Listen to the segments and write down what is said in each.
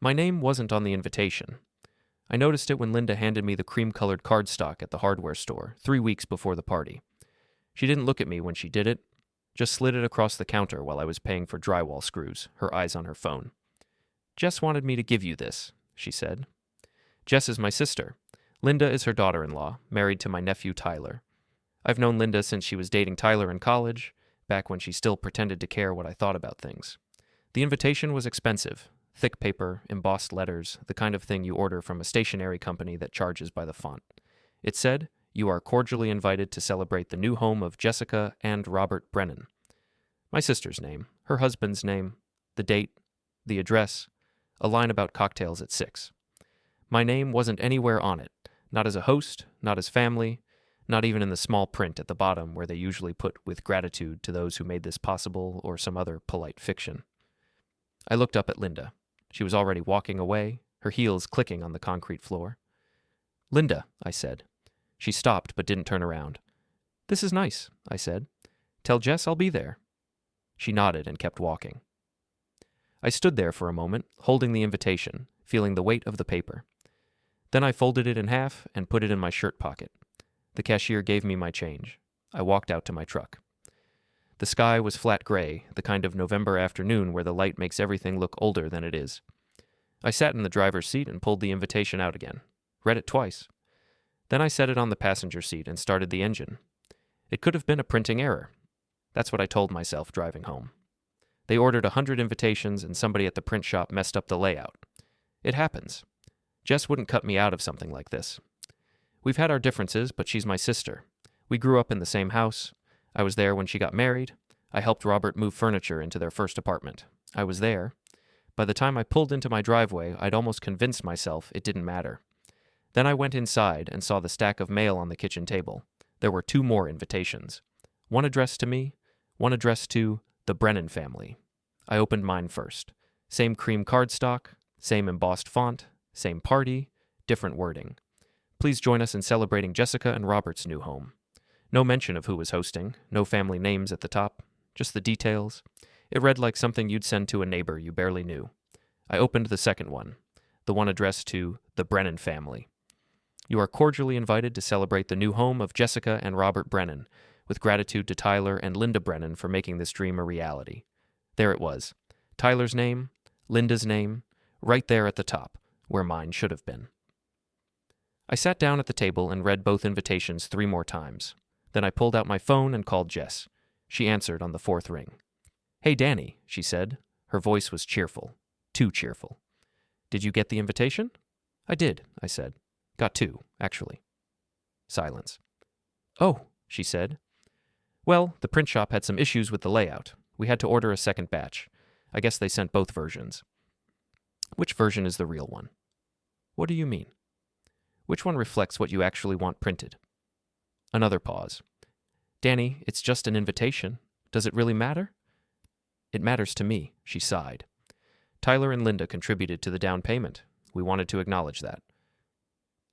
My name wasn't on the invitation. I noticed it when Linda handed me the cream-colored cardstock at the hardware store 3 weeks before the party. She didn't look at me when she did it, just slid it across the counter while I was paying for drywall screws, her eyes on her phone. Jess wanted me to give you this, she said. Jess is my sister. Linda is her daughter-in-law, married to my nephew Tyler. I've known Linda since she was dating Tyler in college, back when she still pretended to care what I thought about things. The invitation was expensive. Thick paper, embossed letters, the kind of thing you order from a stationery company that charges by the font. It said, "You are cordially invited to celebrate the new home of Jessica and Robert Brennan." My sister's name, her husband's name, the date, the address, a line about cocktails at 6. My name wasn't anywhere on it, not as a host, not as family, not even in the small print at the bottom where they usually put "with gratitude to those who made this possible" or some other polite fiction. I looked up at Linda. She was already walking away, her heels clicking on the concrete floor. "Linda," I said. She stopped but didn't turn around. "This is nice," I said. "Tell Jess I'll be there." She nodded and kept walking. I stood there for a moment, holding the invitation, feeling the weight of the paper. Then I folded it in half and put it in my shirt pocket. The cashier gave me my change. I walked out to my truck. The sky was flat gray, the kind of November afternoon where the light makes everything look older than it is. I sat in the driver's seat and pulled the invitation out again. Read it twice. Then I set it on the passenger seat and started the engine. It could have been a printing error. That's what I told myself driving home. They ordered 100 invitations and somebody at the print shop messed up the layout. It happens. Jess wouldn't cut me out of something like this. We've had our differences, but she's my sister. We grew up in the same house. I was there when she got married. I helped Robert move furniture into their first apartment. I was there. By the time I pulled into my driveway, I'd almost convinced myself it didn't matter. Then I went inside and saw the stack of mail on the kitchen table. There were 2 more invitations. One addressed to me, one addressed to the Brennan family. I opened mine first. Same cream cardstock, same embossed font, same party, different wording. Please join us in celebrating Jessica and Robert's new home. No mention of who was hosting, no family names at the top, just the details. It read like something you'd send to a neighbor you barely knew. I opened the second one, the one addressed to the Brennan family. You are cordially invited to celebrate the new home of Jessica and Robert Brennan, with gratitude to Tyler and Linda Brennan for making this dream a reality. There it was. Tyler's name, Linda's name, right there at the top, where mine should have been. I sat down at the table and read both invitations 3 more times. Then I pulled out my phone and called Jess. She answered on the 4th ring. "Hey, Danny," she said. Her voice was cheerful. Too cheerful. "Did you get the invitation?" "I did," I said. "Got 2, actually." Silence. "Oh," she said. "Well, the print shop had some issues with the layout. We had to order a second batch. I guess they sent both versions." "Which version is the real one?" "What do you mean?" "Which one reflects what you actually want printed?" Another pause. "Danny, it's just an invitation. Does it really matter?" "It matters to me," she sighed. "Tyler and Linda contributed to the down payment. We wanted to acknowledge that."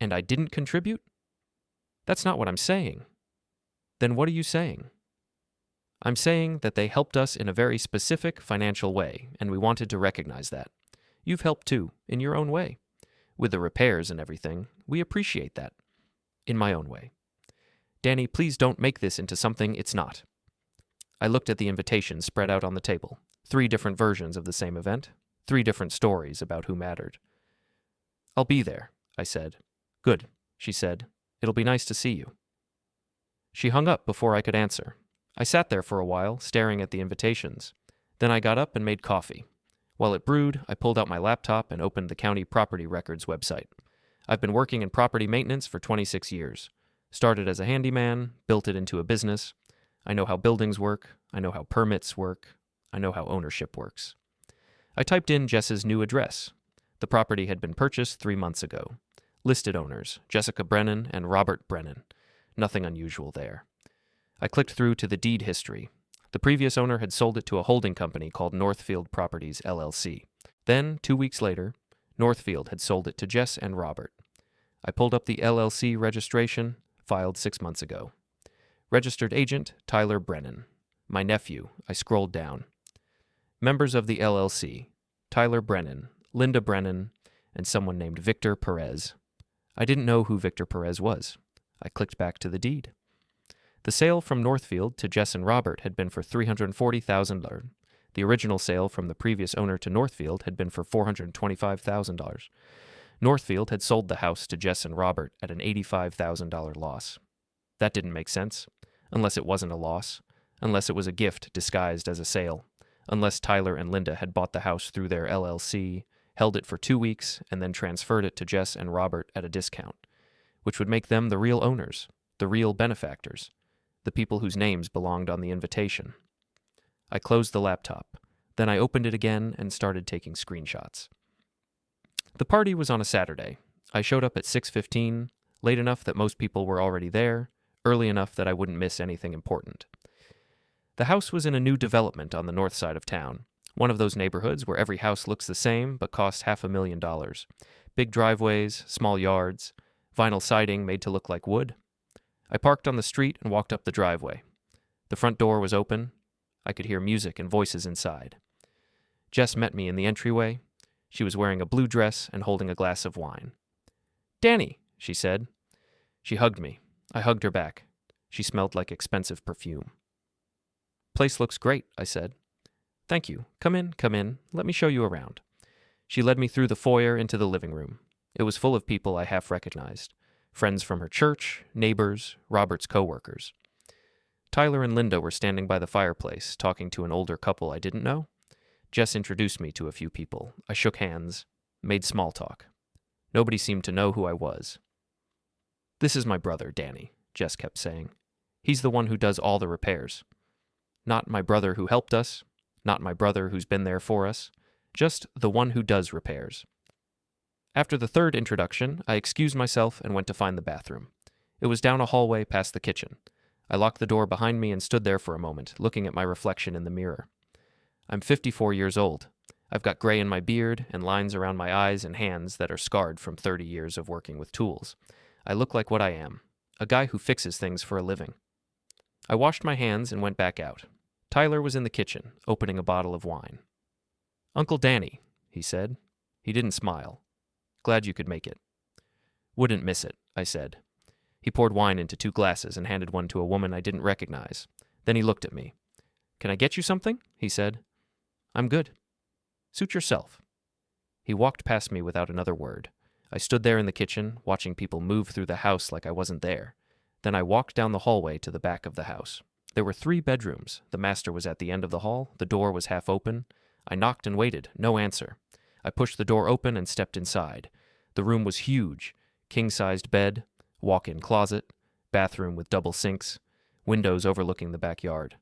"And I didn't contribute?" "That's not what I'm saying." "Then what are you saying?" "I'm saying that they helped us in a very specific financial way, and we wanted to recognize that. You've helped too, in your own way. With the repairs and everything, we appreciate that. In my own way. Danny, please don't make this into something it's not." I looked at the invitations spread out on the table. 3 different versions of the same event. 3 different stories about who mattered. "I'll be there," I said. "Good," she said. "It'll be nice to see you." She hung up before I could answer. I sat there for a while, staring at the invitations. Then I got up and made coffee. While it brewed, I pulled out my laptop and opened the county property records website. I've been working in property maintenance for 26 years. Started as a handyman, built it into a business. I know how buildings work. I know how permits work. I know how ownership works. I typed in Jess's new address. The property had been purchased 3 months ago. Listed owners, Jessica Brennan and Robert Brennan. Nothing unusual there. I clicked through to the deed history. The previous owner had sold it to a holding company called Northfield Properties, LLC. Then, 2 weeks later, Northfield had sold it to Jess and Robert. I pulled up the LLC registration, filed 6 months ago. Registered agent, Tyler Brennan. My nephew, I scrolled down. Members of the LLC, Tyler Brennan, Linda Brennan, and someone named Victor Perez. I didn't know who Victor Perez was. I clicked back to the deed. The sale from Northfield to Jess and Robert had been for $340,000. The original sale from the previous owner to Northfield had been for $425,000. Northfield had sold the house to Jess and Robert at an $85,000 loss. That didn't make sense, unless it wasn't a loss, unless it was a gift disguised as a sale, unless Tyler and Linda had bought the house through their LLC, held it for 2 weeks, and then transferred it to Jess and Robert at a discount, which would make them the real owners, the real benefactors, the people whose names belonged on the invitation. I closed the laptop. Then I opened it again and started taking screenshots. The party was on a Saturday. I showed up at 6:15, late enough that most people were already there, early enough that I wouldn't miss anything important. The house was in a new development on the north side of town, one of those neighborhoods where every house looks the same but costs $500,000. Big driveways, small yards, vinyl siding made to look like wood. I parked on the street and walked up the driveway. The front door was open. I could hear music and voices inside. Jess met me in the entryway. She was wearing a blue dress and holding a glass of wine. "Danny," she said. She hugged me. I hugged her back. She smelled like expensive perfume. "Place looks great," I said. "Thank you. Come in, come in. Let me show you around." She led me through the foyer into the living room. It was full of people I half recognized. Friends from her church, neighbors, Robert's co-workers. Tyler and Linda were standing by the fireplace, talking to an older couple I didn't know. Jess introduced me to a few people. I shook hands, made small talk. Nobody seemed to know who I was. "This is my brother, Danny," Jess kept saying. "He's the one who does all the repairs. Not my brother who helped us, not my brother who's been there for us, just the one who does repairs." After the third introduction, I excused myself and went to find the bathroom. It was down a hallway past the kitchen. I locked the door behind me and stood there for a moment, looking at my reflection in the mirror. I'm 54 years old. I've got gray in my beard and lines around my eyes and hands that are scarred from 30 years of working with tools. I look like what I am, a guy who fixes things for a living. I washed my hands and went back out. Tyler was in the kitchen, opening a bottle of wine. "Uncle Danny," he said. He didn't smile. "Glad you could make it." "Wouldn't miss it," I said. He poured wine into 2 glasses and handed one to a woman I didn't recognize. Then he looked at me. "Can I get you something?" he said. "I'm good." "Suit yourself." He walked past me without another word. I stood there in the kitchen, watching people move through the house like I wasn't there. Then I walked down the hallway to the back of the house. There were 3 bedrooms. The master was at the end of the hall. The door was half open. I knocked and waited. No answer. I pushed the door open and stepped inside. The room was huge. King-sized bed, walk-in closet, bathroom with double sinks, windows overlooking the backyard.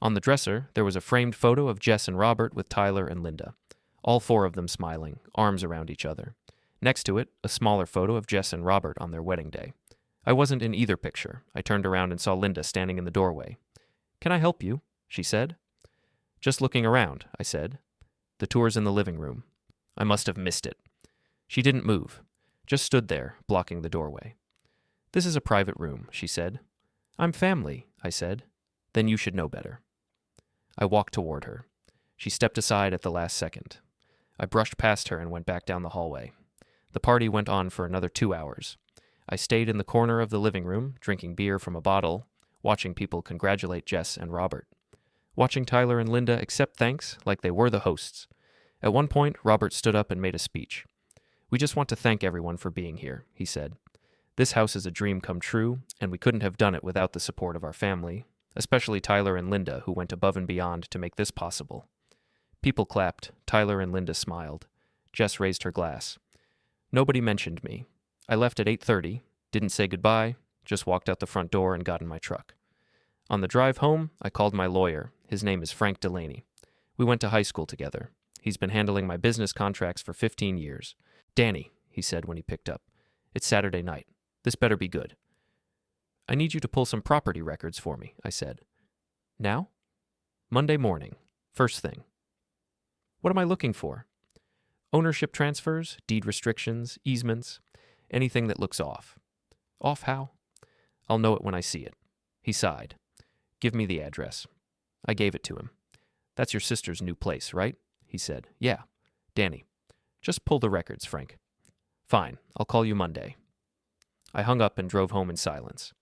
On the dresser, there was a framed photo of Jess and Robert with Tyler and Linda, all 4 of them smiling, arms around each other. Next to it, a smaller photo of Jess and Robert on their wedding day. I wasn't in either picture. I turned around and saw Linda standing in the doorway. "Can I help you?" she said. "Just looking around," I said. "The tour's in the living room." I must have missed it. She didn't move, just stood there, blocking the doorway. "This is a private room," she said. "I'm family," I said. "Then you should know better." I walked toward her. She stepped aside at the last second. I brushed past her and went back down the hallway. The party went on for another 2 hours. I stayed in the corner of the living room, drinking beer from a bottle, watching people congratulate Jess and Robert. Watching Tyler and Linda accept thanks like they were the hosts. At one point, Robert stood up and made a speech. "We just want to thank everyone for being here," he said. "This house is a dream come true, and we couldn't have done it without the support of our family, especially Tyler and Linda, who went above and beyond to make this possible." People clapped. Tyler and Linda smiled. Jess raised her glass. Nobody mentioned me. I left at 8:30, didn't say goodbye, just walked out the front door and got in my truck. On the drive home, I called my lawyer. His name is Frank Delaney. We went to high school together. He's been handling my business contracts for 15 years. "Danny," he said when he picked up, "it's Saturday night. This better be good." "I need you to pull some property records for me," I said. "Now?" "Monday morning. First thing." "What am I looking for?" "Ownership transfers, deed restrictions, easements, anything that looks off." "Off how?" "I'll know it when I see it." He sighed. "Give me the address." I gave it to him. "That's your sister's new place, right?" he said. "Yeah." "Danny, Just pull the records, Frank. Fine, I'll call you Monday. I hung up and drove home in silence.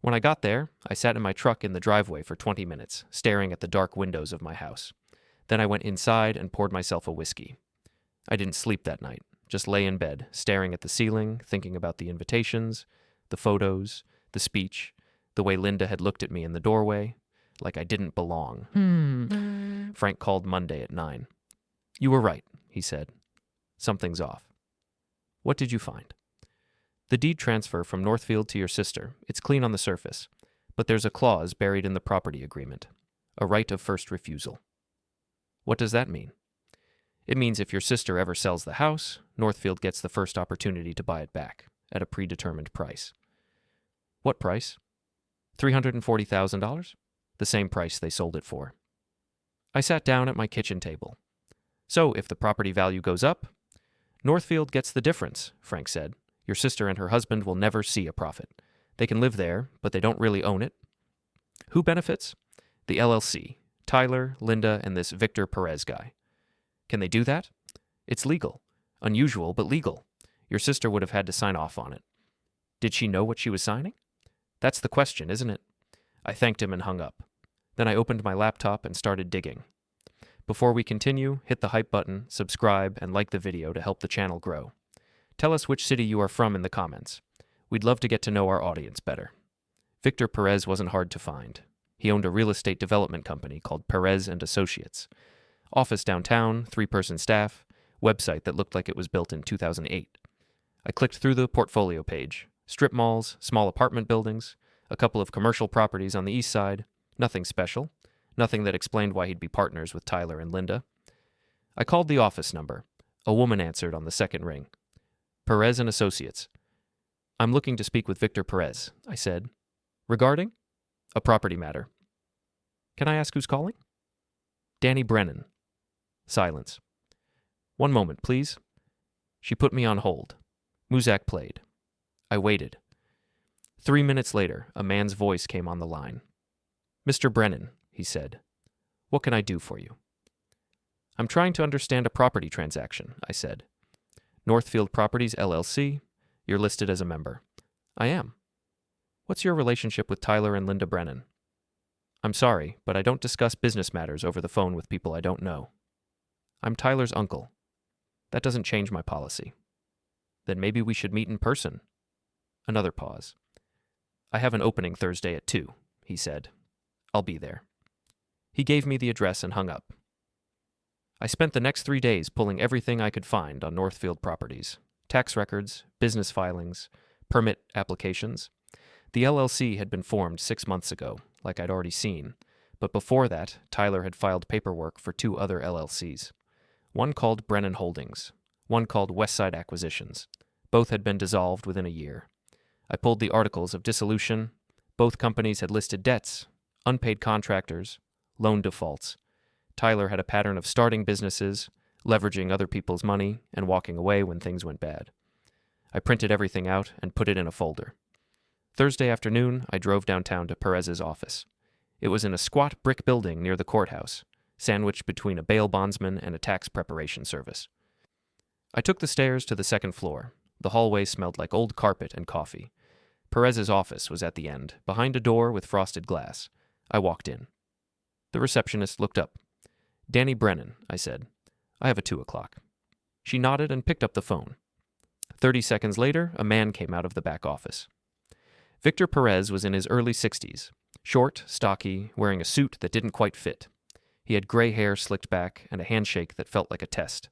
When I got there, I sat in my truck in the driveway for 20 minutes, staring at the dark windows of my house. Then I went inside and poured myself a whiskey. I didn't sleep that night, just lay in bed, staring at the ceiling, thinking about the invitations, the photos, the speech, the way Linda had looked at me in the doorway, like I didn't belong. Frank called Monday at 9. You were right, he said. Something's off. What did you find? The deed transfer from Northfield to your sister, it's clean on the surface, but there's a clause buried in the property agreement, a right of first refusal. What does that mean? It means if your sister ever sells the house, Northfield gets the first opportunity to buy it back, at a predetermined price. What price? $340,000? The same price they sold it for. I sat down at my kitchen table. So, if the property value goes up, Northfield gets the difference, Frank said. Your sister and her husband will never see a profit. They can live there, but they don't really own it. Who benefits? The LLC, Tyler, Linda, and this Victor Perez guy. Can they do that? It's legal. Unusual, but legal. Your sister would have had to sign off on it. Did she know what she was signing? That's the question, isn't it? I thanked him and hung up. Then I opened my laptop and started digging. Before we continue, hit the hype button, subscribe, and like the video to help the channel grow. Tell us which city you are from in the comments. We'd love to get to know our audience better. Victor Perez wasn't hard to find. He owned a real estate development company called Perez and Associates. Office downtown, 3-person staff, website that looked like it was built in 2008. I clicked through the portfolio page. Strip malls, small apartment buildings, a couple of commercial properties on the east side, nothing special, nothing that explained why he'd be partners with Tyler and Linda. I called the office number. A woman answered on the second ring. Perez and Associates. I'm looking to speak with Victor Perez, I said. Regarding? A property matter. Can I ask who's calling? Danny Brennan. Silence. One moment, please. She put me on hold. Muzak played. I waited. 3 minutes later, a man's voice came on the line. Mr. Brennan, he said. What can I do for you? I'm trying to understand a property transaction, I said. Northfield Properties, LLC. You're listed as a member. I am. What's your relationship with Tyler and Linda Brennan? I'm sorry, but I don't discuss business matters over the phone with people I don't know. I'm Tyler's uncle. That doesn't change my policy. Then maybe we should meet in person. Another pause. I have an opening Thursday at 2, he said. I'll be there. He gave me the address and hung up. I spent the next 3 days pulling everything I could find on Northfield Properties. Tax records, business filings, permit applications. The LLC had been formed 6 months ago, like I'd already seen, but before that, Tyler had filed paperwork for 2 other LLCs. One called Brennan Holdings, one called Westside Acquisitions. Both had been dissolved within a year. I pulled the articles of dissolution. Both companies had listed debts, unpaid contractors, loan defaults. Tyler had a pattern of starting businesses, leveraging other people's money, and walking away when things went bad. I printed everything out and put it in a folder. Thursday afternoon, I drove downtown to Perez's office. It was in a squat brick building near the courthouse, sandwiched between a bail bondsman and a tax preparation service. I took the stairs to the second floor. The hallway smelled like old carpet and coffee. Perez's office was at the end, behind a door with frosted glass. I walked in. The receptionist looked up. Danny Brennan, I said. I have a 2 o'clock. She nodded and picked up the phone. 30 seconds later, a man came out of the back office. Victor Perez was in his early 60s, short, stocky, wearing a suit that didn't quite fit. He had gray hair slicked back and a handshake that felt like a test.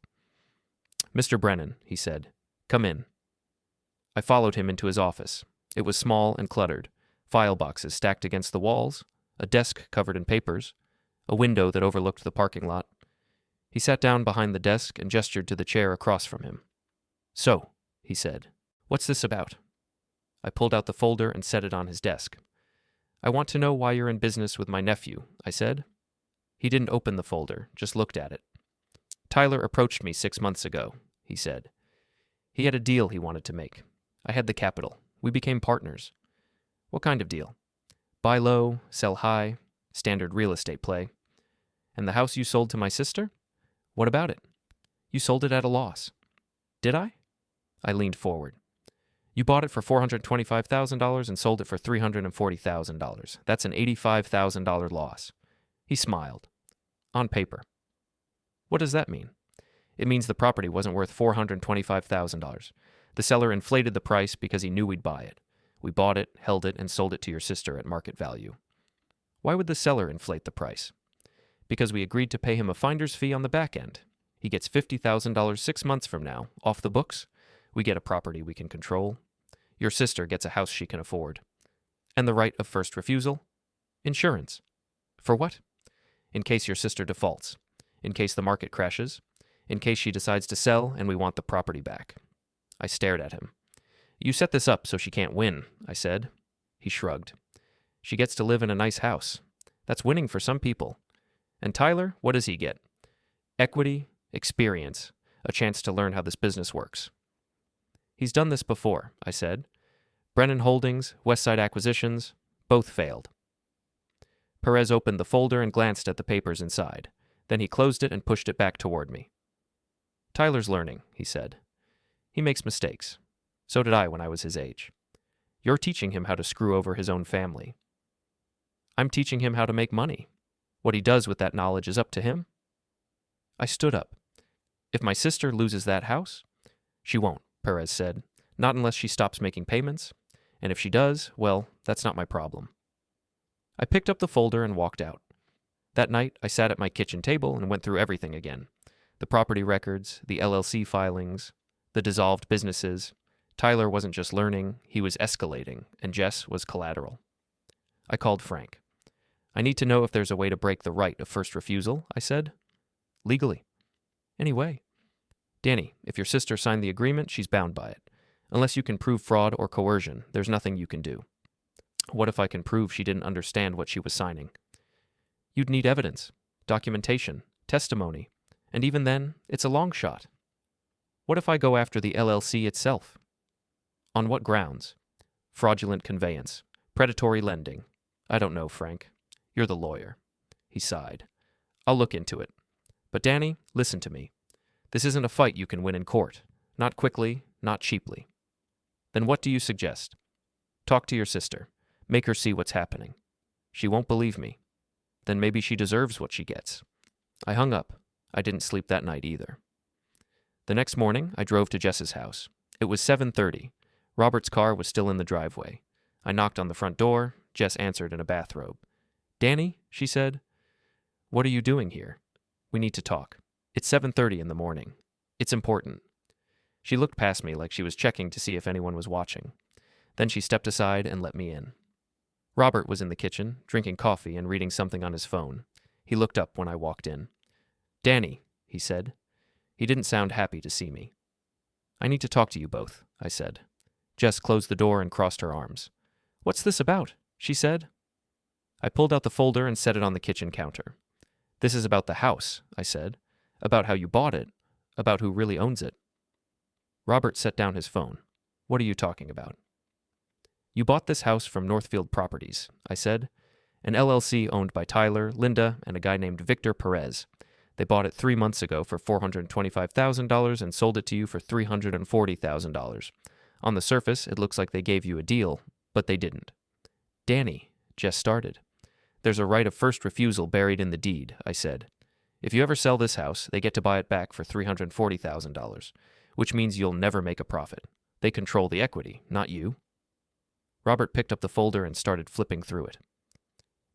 Mr. Brennan, he said, come in. I followed him into his office. It was small and cluttered, file boxes stacked against the walls, a desk covered in papers, a window that overlooked the parking lot. He sat down behind the desk and gestured to the chair across from him. So, he said, what's this about? I pulled out the folder and set it on his desk. I want to know why you're in business with my nephew, I said. He didn't open the folder, just looked at it. Tyler approached me 6 months ago, he said. He had a deal he wanted to make. I had the capital. We became partners. What kind of deal? Buy low, sell high, standard real estate play. And the house you sold to my sister? What about it? You sold it at a loss. Did I? I leaned forward. You bought it for $425,000 and sold it for $340,000. That's an $85,000 loss. He smiled. On paper. What does that mean? It means the property wasn't worth $425,000. The seller inflated the price because he knew we'd buy it. We bought it, held it, and sold it to your sister at market value. Why would the seller inflate the price? Because we agreed to pay him a finder's fee on the back end. He gets $50,000 6 months from now, off the books. We get a property we can control. Your sister gets a house she can afford. And the right of first refusal? Insurance. For what? In case your sister defaults. In case the market crashes. In case she decides to sell and we want the property back. I stared at him. You set this up so she can't win, I said. He shrugged. She gets to live in a nice house. That's winning for some people. And Tyler, what does he get? Equity, experience, a chance to learn how this business works. He's done this before, I said. Brennan Holdings, Westside Acquisitions, both failed. Perez opened the folder and glanced at the papers inside. Then he closed it and pushed it back toward me. Tyler's learning, he said. He makes mistakes. So did I when I was his age. You're teaching him how to screw over his own family. I'm teaching him how to make money. What he does with that knowledge is up to him. I stood up. If my sister loses that house? She won't, Perez said. Not unless she stops making payments. And if she does, well, that's not my problem. I picked up the folder and walked out. That night, I sat at my kitchen table and went through everything again. The property records, the LLC filings, the dissolved businesses. Tyler wasn't just learning, he was escalating, and Jess was collateral. I called Frank. I need to know if there's a way to break the right of first refusal, I said. Legally. Anyway. Danny, if your sister signed the agreement, she's bound by it. Unless you can prove fraud or coercion, there's nothing you can do. What if I can prove she didn't understand what she was signing? You'd need evidence, documentation, testimony, and even then, it's a long shot. What if I go after the LLC itself? On what grounds? Fraudulent conveyance, predatory lending. I don't know, Frank. You're the lawyer. He sighed. I'll look into it. But Danny, listen to me. This isn't a fight you can win in court. Not quickly, not cheaply. Then what do you suggest? Talk to your sister. Make her see what's happening. She won't believe me. Then maybe she deserves what she gets. I hung up. I didn't sleep that night either. The next morning, I drove to Jess's house. It was 7:30. Robert's car was still in the driveway. I knocked on the front door. Jess answered in a bathrobe. Danny, she said. What are you doing here? We need to talk. It's 7:30 in the morning. It's important. She looked past me like she was checking to see if anyone was watching. Then she stepped aside and let me in. Robert was in the kitchen, drinking coffee and reading something on his phone. He looked up when I walked in. Danny, he said. He didn't sound happy to see me. I need to talk to you both, I said. Jess closed the door and crossed her arms. What's this about? She said. I pulled out the folder and set it on the kitchen counter. This is about the house, I said. About how you bought it. About who really owns it. Robert set down his phone. What are you talking about? You bought this house from Northfield Properties, I said. An LLC owned by Tyler, Linda, and a guy named Victor Perez. They bought it 3 months ago for $425,000 and sold it to you for $340,000. On the surface, it looks like they gave you a deal, but they didn't. Danny, Jess started. There's a right of first refusal buried in the deed, I said. If you ever sell this house, they get to buy it back for $340,000, which means you'll never make a profit. They control the equity, not you. Robert picked up the folder and started flipping through it.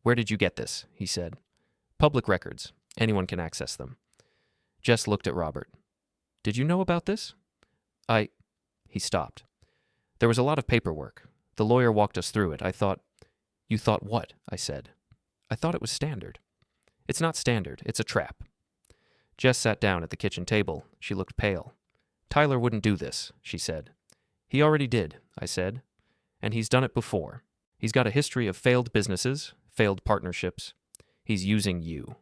Where did you get this? He said. Public records. Anyone can access them. Jess looked at Robert. Did you know about this? He stopped. There was a lot of paperwork. The lawyer walked us through it. I thought... You thought what? I said. I thought it was standard. It's not standard. It's a trap. Jess sat down at the kitchen table. She looked pale. Tyler wouldn't do this, she said. He already did, I said. And he's done it before. He's got a history of failed businesses, failed partnerships. He's using you.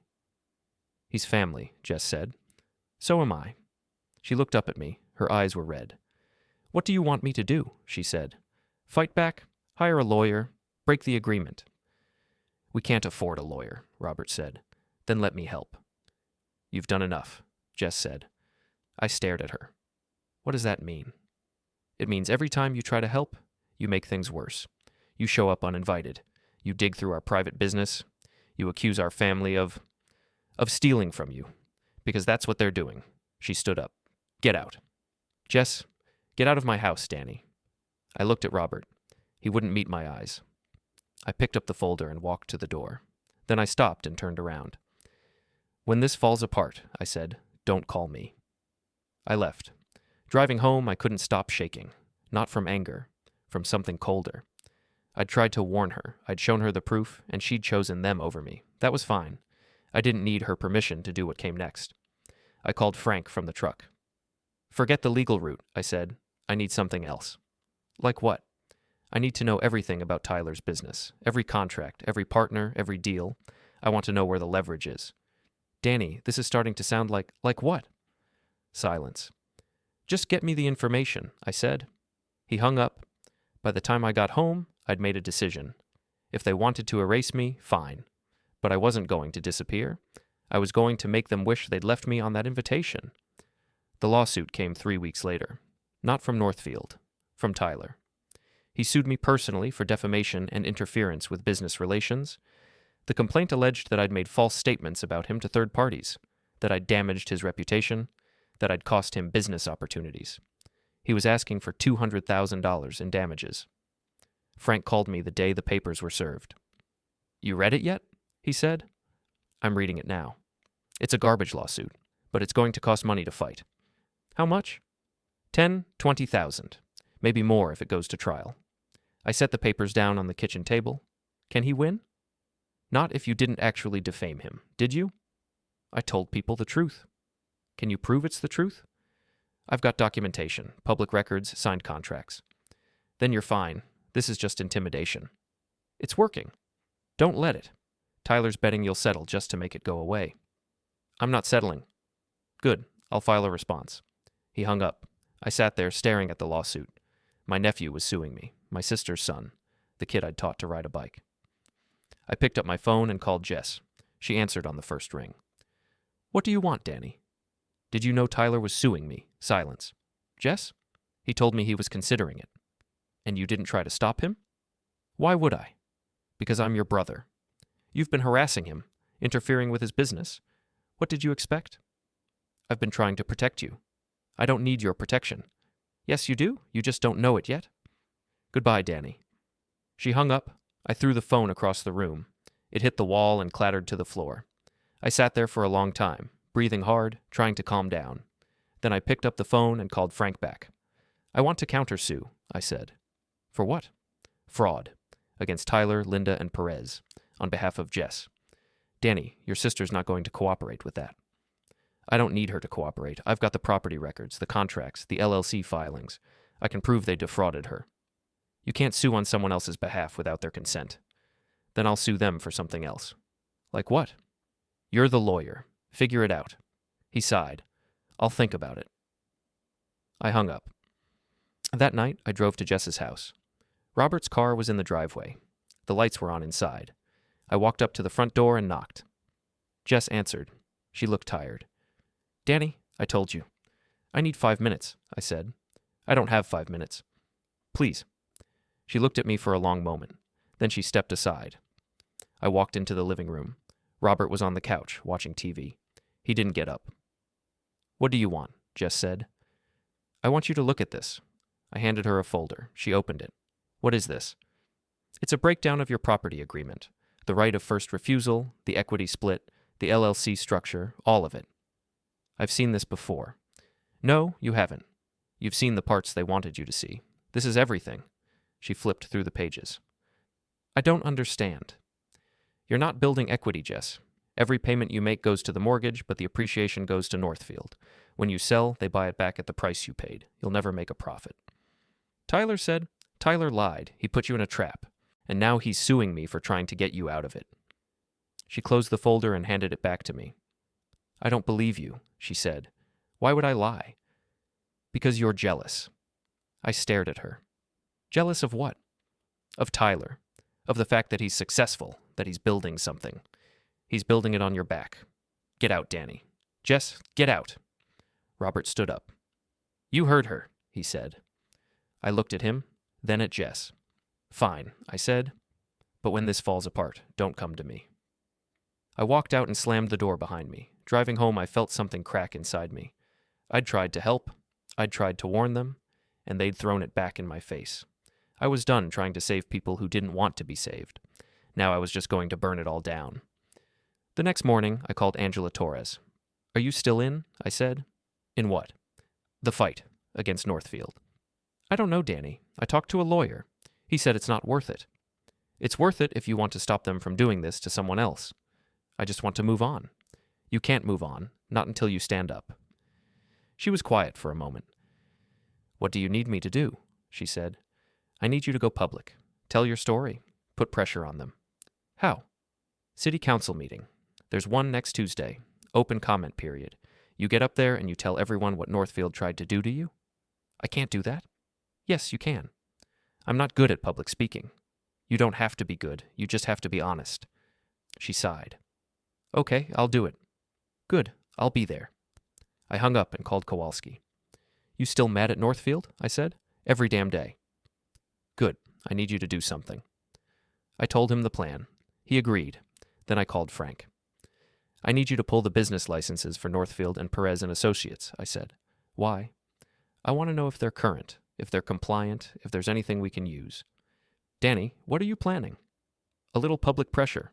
He's family, Jess said. So am I. She looked up at me. Her eyes were red. What do you want me to do? She said. Fight back? Hire a lawyer? Break the agreement? We can't afford a lawyer, Robert said. Then let me help. You've done enough, Jess said. I stared at her. What does that mean? It means every time you try to help, you make things worse. You show up uninvited. You dig through our private business. You accuse our family of stealing from you. Because that's what they're doing. She stood up. Get out. Jess, get out of my house, Danny. I looked at Robert. He wouldn't meet my eyes. I picked up the folder and walked to the door. Then I stopped and turned around. When this falls apart, I said, don't call me. I left. Driving home, I couldn't stop shaking. Not from anger, from something colder. I'd tried to warn her. I'd shown her the proof, and she'd chosen them over me. That was fine. I didn't need her permission to do what came next. I called Frank from the truck. Forget the legal route, I said. I need something else. Like what? I need to know everything about Tyler's business. Every contract, every partner, every deal. I want to know where the leverage is. Danny, this is starting to sound like what? Silence. Just get me the information, I said. He hung up. By the time I got home, I'd made a decision. If they wanted to erase me, fine. But I wasn't going to disappear. I was going to make them wish they'd left me on that invitation. The lawsuit came 3 weeks later. Not from Northfield. From Tyler. He sued me personally for defamation and interference with business relations. The complaint alleged that I'd made false statements about him to third parties, that I'd damaged his reputation, that I'd cost him business opportunities. He was asking for $200,000 in damages. Frank called me the day the papers were served. You read it yet? He said. I'm reading it now. It's a garbage lawsuit, but it's going to cost money to fight. How much? 10, 20,000. Maybe more if it goes to trial. I set the papers down on the kitchen table. Can he win? Not if you didn't actually defame him, did you? I told people the truth. Can you prove it's the truth? I've got documentation, public records, signed contracts. Then you're fine. This is just intimidation. It's working. Don't let it. Tyler's betting you'll settle just to make it go away. I'm not settling. Good. I'll file a response. He hung up. I sat there staring at the lawsuit. My nephew was suing me, my sister's son, the kid I'd taught to ride a bike. I picked up my phone and called Jess. She answered on the first ring. What do you want, Danny? Did you know Tyler was suing me? Silence. Jess? He told me he was considering it. And you didn't try to stop him? Why would I? Because I'm your brother. You've been harassing him, interfering with his business. What did you expect? I've been trying to protect you. I don't need your protection. Yes, you do. You just don't know it yet. Goodbye, Danny. She hung up. I threw the phone across the room. It hit the wall and clattered to the floor. I sat there for a long time, breathing hard, trying to calm down. Then I picked up the phone and called Frank back. I want to countersue, I said. For what? Fraud. Against Tyler, Linda, and Perez. On behalf of Jess. Danny, your sister's not going to cooperate with that. I don't need her to cooperate. I've got the property records, the contracts, the LLC filings. I can prove they defrauded her. You can't sue on someone else's behalf without their consent. Then I'll sue them for something else. Like what? You're the lawyer. Figure it out. He sighed. I'll think about it. I hung up. That night, I drove to Jess's house. Robert's car was in the driveway. The lights were on inside. I walked up to the front door and knocked. Jess answered. She looked tired. Danny, I told you. I need 5 minutes, I said. I don't have 5 minutes. Please. She looked at me for a long moment. Then she stepped aside. I walked into the living room. Robert was on the couch, watching TV. He didn't get up. What do you want? Jess said. I want you to look at this. I handed her a folder. She opened it. What is this? It's a breakdown of your property agreement. The right of first refusal, the equity split, the LLC structure, all of it. I've seen this before. No, you haven't. You've seen the parts they wanted you to see. This is everything. She flipped through the pages. I don't understand. You're not building equity, Jess. Every payment you make goes to the mortgage, but the appreciation goes to Northfield. When you sell, they buy it back at the price you paid. You'll never make a profit. Tyler said, Tyler lied. He put you in a trap. And now he's suing me for trying to get you out of it. She closed the folder and handed it back to me. I don't believe you, she said. Why would I lie? Because you're jealous. I stared at her. Jealous of what? Of Tyler. Of the fact that he's successful, that he's building something. He's building it on your back. Get out, Danny. Jess, get out. Robert stood up. You heard her, he said. I looked at him, then at Jess. Fine, I said, but when this falls apart, don't come to me. I walked out and slammed the door behind me. Driving home, I felt something crack inside me. I'd tried to help, I'd tried to warn them, and they'd thrown it back in my face. I was done trying to save people who didn't want to be saved. Now I was just going to burn it all down. The next morning, I called Angela Torres. Are you still in? I said. In what? The fight against Northfield. I don't know, Danny. I talked to a lawyer. He said it's not worth it. It's worth it if you want to stop them from doing this to someone else. I just want to move on. You can't move on, not until you stand up. She was quiet for a moment. What do you need me to do? She said. I need you to go public. Tell your story. Put pressure on them. How? City council meeting. There's one next Tuesday. Open comment period. You get up there and you tell everyone what Northfield tried to do to you? I can't do that. Yes, you can. I'm not good at public speaking. You don't have to be good. You just have to be honest. She sighed. Okay, I'll do it. Good, I'll be there. I hung up and called Kowalski. You still mad at Northfield? I said. Every damn day. Good, I need you to do something. I told him the plan. He agreed. Then I called Frank. I need you to pull the business licenses for Northfield and Perez and Associates, I said. Why? I want to know if they're current, if they're compliant, if there's anything we can use. Danny, what are you planning? A little public pressure.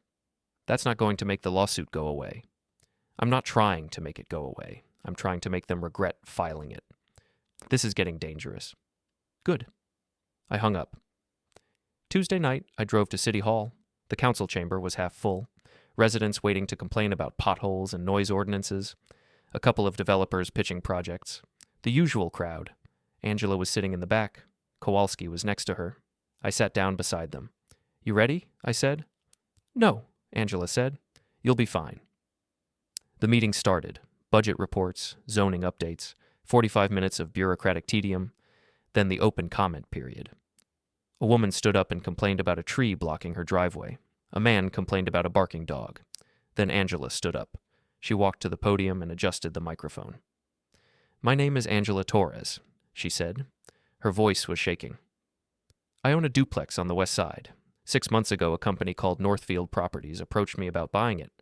That's not going to make the lawsuit go away. I'm not trying to make it go away. I'm trying to make them regret filing it. This is getting dangerous. Good. I hung up. Tuesday night, I drove to City Hall. The council chamber was half full. Residents waiting to complain about potholes and noise ordinances. A couple of developers pitching projects. The usual crowd. Angela was sitting in the back. Kowalski was next to her. I sat down beside them. You ready? I said. No, Angela said. You'll be fine. The meeting started. Budget reports, zoning updates, 45 minutes of bureaucratic tedium, then the open comment period. A woman stood up and complained about a tree blocking her driveway. A man complained about a barking dog. Then Angela stood up. She walked to the podium and adjusted the microphone. My name is Angela Torres, she said. Her voice was shaking. I own a duplex on the west side. 6 months ago, a company called Northfield Properties approached me about buying it.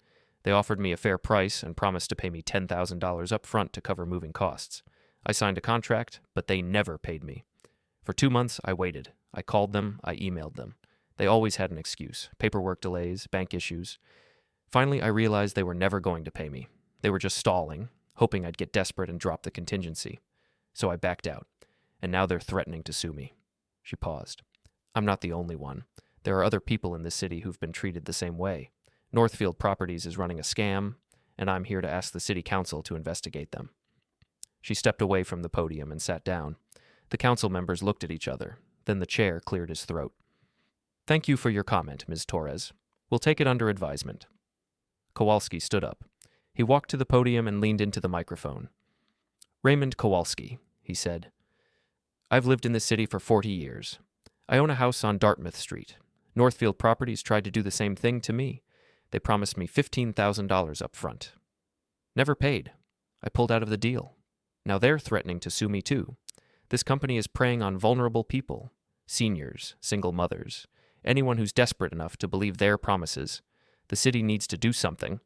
They offered me a fair price and promised to pay me $10,000 up front to cover moving costs. I signed a contract, but they never paid me. For 2 months, I waited. I called them, I emailed them. They always had an excuse. Paperwork delays, bank issues. Finally, I realized they were never going to pay me. They were just stalling, hoping I'd get desperate and drop the contingency. So I backed out, and now they're threatening to sue me. She paused. I'm not the only one. There are other people in this city who've been treated the same way. Northfield Properties is running a scam, and I'm here to ask the city council to investigate them. She stepped away from the podium and sat down. The council members looked at each other. Then the chair cleared his throat. Thank you for your comment, Ms. Torres. We'll take it under advisement. Kowalski stood up. He walked to the podium and leaned into the microphone. Raymond Kowalski, he said. I've lived in this city for 40 years. I own a house on Dartmouth Street. Northfield Properties tried to do the same thing to me. They promised me $15,000 up front. Never paid. I pulled out of the deal. Now they're threatening to sue me too. This company is preying on vulnerable people, seniors, single mothers, anyone who's desperate enough to believe their promises. The city needs to do something.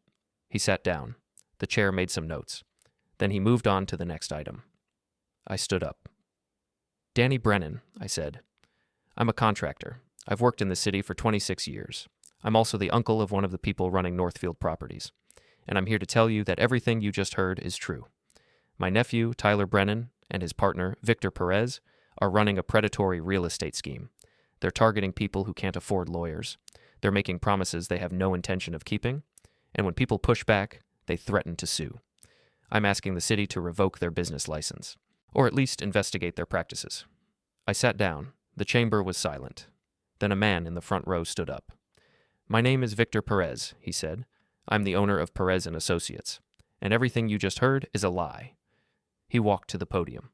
He sat down. The chair made some notes. Then he moved on to the next item. I stood up. Danny Brennan, I said. I'm a contractor. I've worked in the city for 26 years. I'm also the uncle of one of the people running Northfield Properties. And I'm here to tell you that everything you just heard is true. My nephew, Tyler Brennan, and his partner, Victor Perez, are running a predatory real estate scheme. They're targeting people who can't afford lawyers. They're making promises they have no intention of keeping. And when people push back, they threaten to sue. I'm asking the city to revoke their business license, or at least investigate their practices. I sat down. The chamber was silent. Then a man in the front row stood up. My name is Victor Perez, he said. I'm the owner of Perez and Associates. And everything you just heard is a lie. He walked to the podium.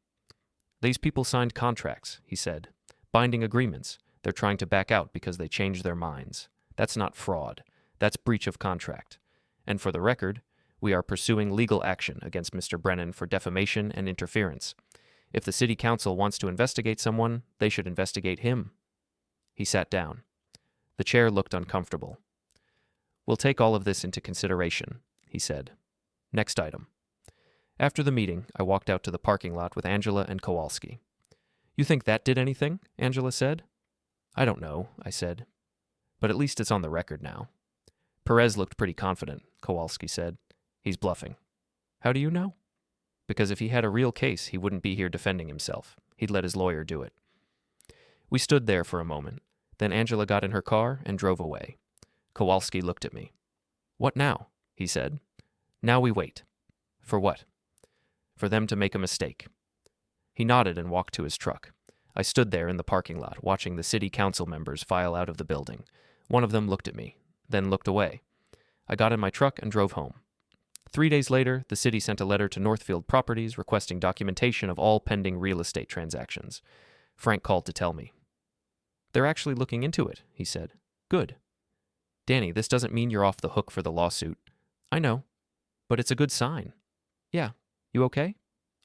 These people signed contracts, he said. Binding agreements. They're trying to back out because they changed their minds. That's not fraud. That's breach of contract. And for the record, we are pursuing legal action against Mr. Brennan for defamation and interference. If the city council wants to investigate someone, they should investigate him. He sat down. The chair looked uncomfortable. We'll take all of this into consideration, he said. Next item. After the meeting, I walked out to the parking lot with Angela and Kowalski. You think that did anything? Angela said. I don't know, I said. But at least it's on the record now. Perez looked pretty confident, Kowalski said. He's bluffing. How do you know? Because if he had a real case, he wouldn't be here defending himself. He'd let his lawyer do it. We stood there for a moment. Then Angela got in her car and drove away. Kowalski looked at me. What now? He said. Now we wait. For what? For them to make a mistake. He nodded and walked to his truck. I stood there in the parking lot, watching the city council members file out of the building. One of them looked at me, then looked away. I got in my truck and drove home. 3 days later, the city sent a letter to Northfield Properties requesting documentation of all pending real estate transactions. Frank called to tell me. They're actually looking into it, he said. Good. Danny, this doesn't mean you're off the hook for the lawsuit. I know, but it's a good sign. Yeah, you okay?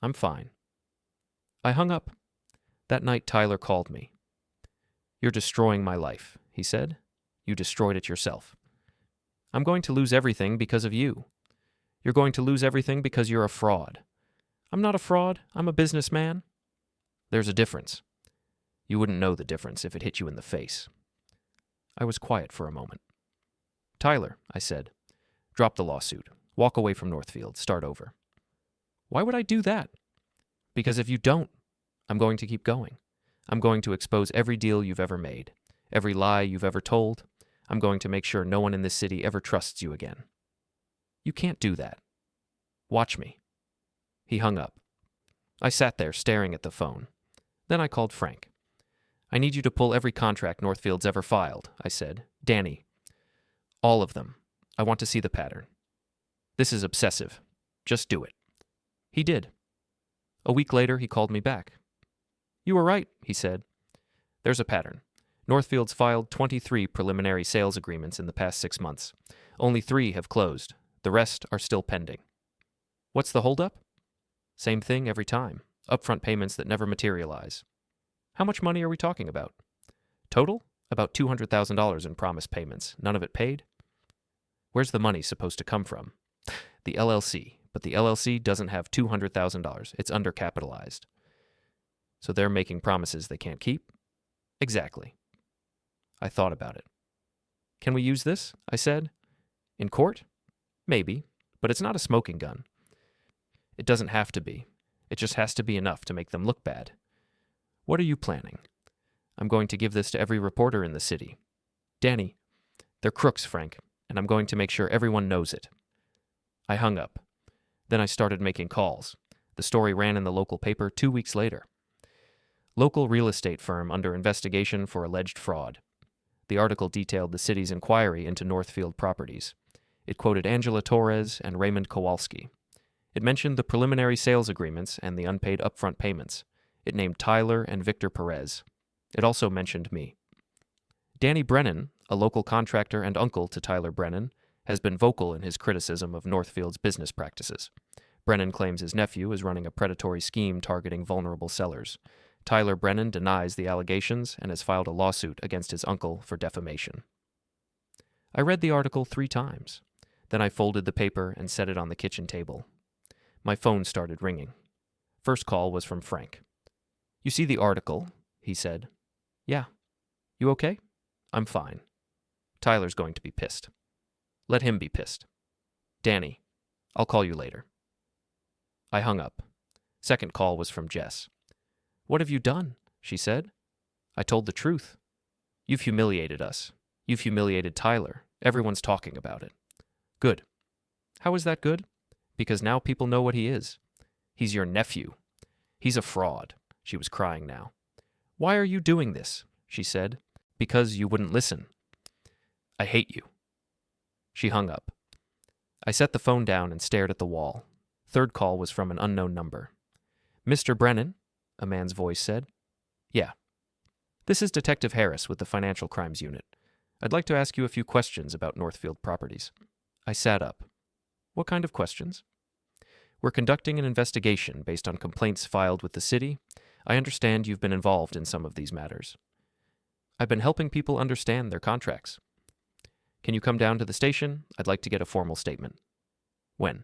I'm fine. I hung up. That night, Tyler called me. You're destroying my life, he said. You destroyed it yourself. I'm going to lose everything because of you. You're going to lose everything because you're a fraud. I'm not a fraud. I'm a businessman. There's a difference. You wouldn't know the difference if it hit you in the face. I was quiet for a moment. Tyler, I said, drop the lawsuit. Walk away from Northfield. Start over. Why would I do that? Because if you don't, I'm going to keep going. I'm going to expose every deal you've ever made, every lie you've ever told. I'm going to make sure no one in this city ever trusts you again. You can't do that. Watch me. He hung up. I sat there staring at the phone. Then I called Frank. I need you to pull every contract Northfield's ever filed, I said. Danny. All of them. I want to see the pattern. This is obsessive. Just do it. He did. A week later, he called me back. You were right, he said. There's a pattern. Northfield's filed 23 preliminary sales agreements in the past 6 months. Only 3 have closed. The rest are still pending. What's the holdup? Same thing every time. Upfront payments that never materialize. How much money are we talking about? Total? About $200,000 in promised payments. None of it paid? Where's the money supposed to come from? The LLC. But the LLC doesn't have $200,000. It's undercapitalized. So they're making promises they can't keep? Exactly. I thought about it. Can we use this? I said. In court? Maybe, but it's not a smoking gun. It doesn't have to be. It just has to be enough to make them look bad. What are you planning? I'm going to give this to every reporter in the city. Danny, they're crooks, Frank, and I'm going to make sure everyone knows it. I hung up. Then I started making calls. The story ran in the local paper 2 weeks later. Local real estate firm under investigation for alleged fraud. The article detailed the city's inquiry into Northfield Properties. It quoted Angela Torres and Raymond Kowalski. It mentioned the preliminary sales agreements and the unpaid upfront payments. It named Tyler and Victor Perez. It also mentioned me. Danny Brennan, a local contractor and uncle to Tyler Brennan, has been vocal in his criticism of Northfield's business practices. Brennan claims his nephew is running a predatory scheme targeting vulnerable sellers. Tyler Brennan denies the allegations and has filed a lawsuit against his uncle for defamation. I read the article 3 times. Then I folded the paper and set it on the kitchen table. My phone started ringing. First call was from Frank. You see the article, he said. Yeah. You okay? I'm fine. Tyler's going to be pissed. Let him be pissed. Danny, I'll call you later. I hung up. Second call was from Jess. What have you done? She said. I told the truth. You've humiliated us. You've humiliated Tyler. Everyone's talking about it. Good. How is that good? Because now people know what he is. He's your nephew. He's a fraud. She was crying now. Why are you doing this? She said. Because you wouldn't listen. I hate you. She hung up. I set the phone down and stared at the wall. Third call was from an unknown number. Mr. Brennan, a man's voice said. Yeah. This is Detective Harris with the Financial Crimes Unit. I'd like to ask you a few questions about Northfield Properties. I sat up. What kind of questions? We're conducting an investigation based on complaints filed with the city. I understand you've been involved in some of these matters. I've been helping people understand their contracts. Can you come down to the station? I'd like to get a formal statement. When?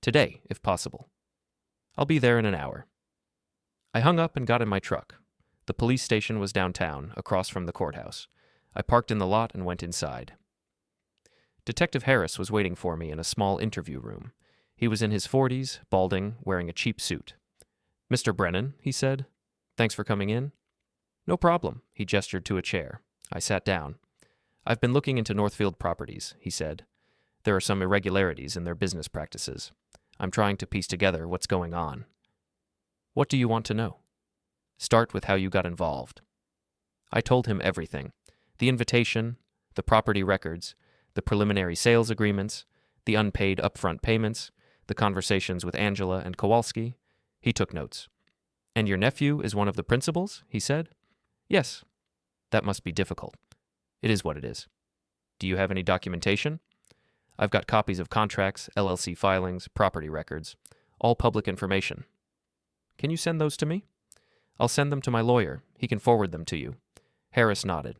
Today, if possible. I'll be there in an hour. I hung up and got in my truck. The police station was downtown, across from the courthouse. I parked in the lot and went inside. Detective Harris was waiting for me in a small interview room. He was in his 40s, balding, wearing a cheap suit. "Mr. Brennan," he said. "Thanks for coming in." "No problem," he gestured to a chair. I sat down. "I've been looking into Northfield Properties," he said. "There are some irregularities in their business practices. I'm trying to piece together what's going on." "What do you want to know?" "Start with how you got involved." I told him everything. The invitation, the property records, the preliminary sales agreements, the unpaid upfront payments, the conversations with Angela and Kowalski. He took notes. "And your nephew is one of the principals?" he said. "Yes." "That must be difficult." "It is what it is." "Do you have any documentation?" "I've got copies of contracts, LLC filings, property records, all public information." "Can you send those to me?" "I'll send them to my lawyer. He can forward them to you." Harris nodded.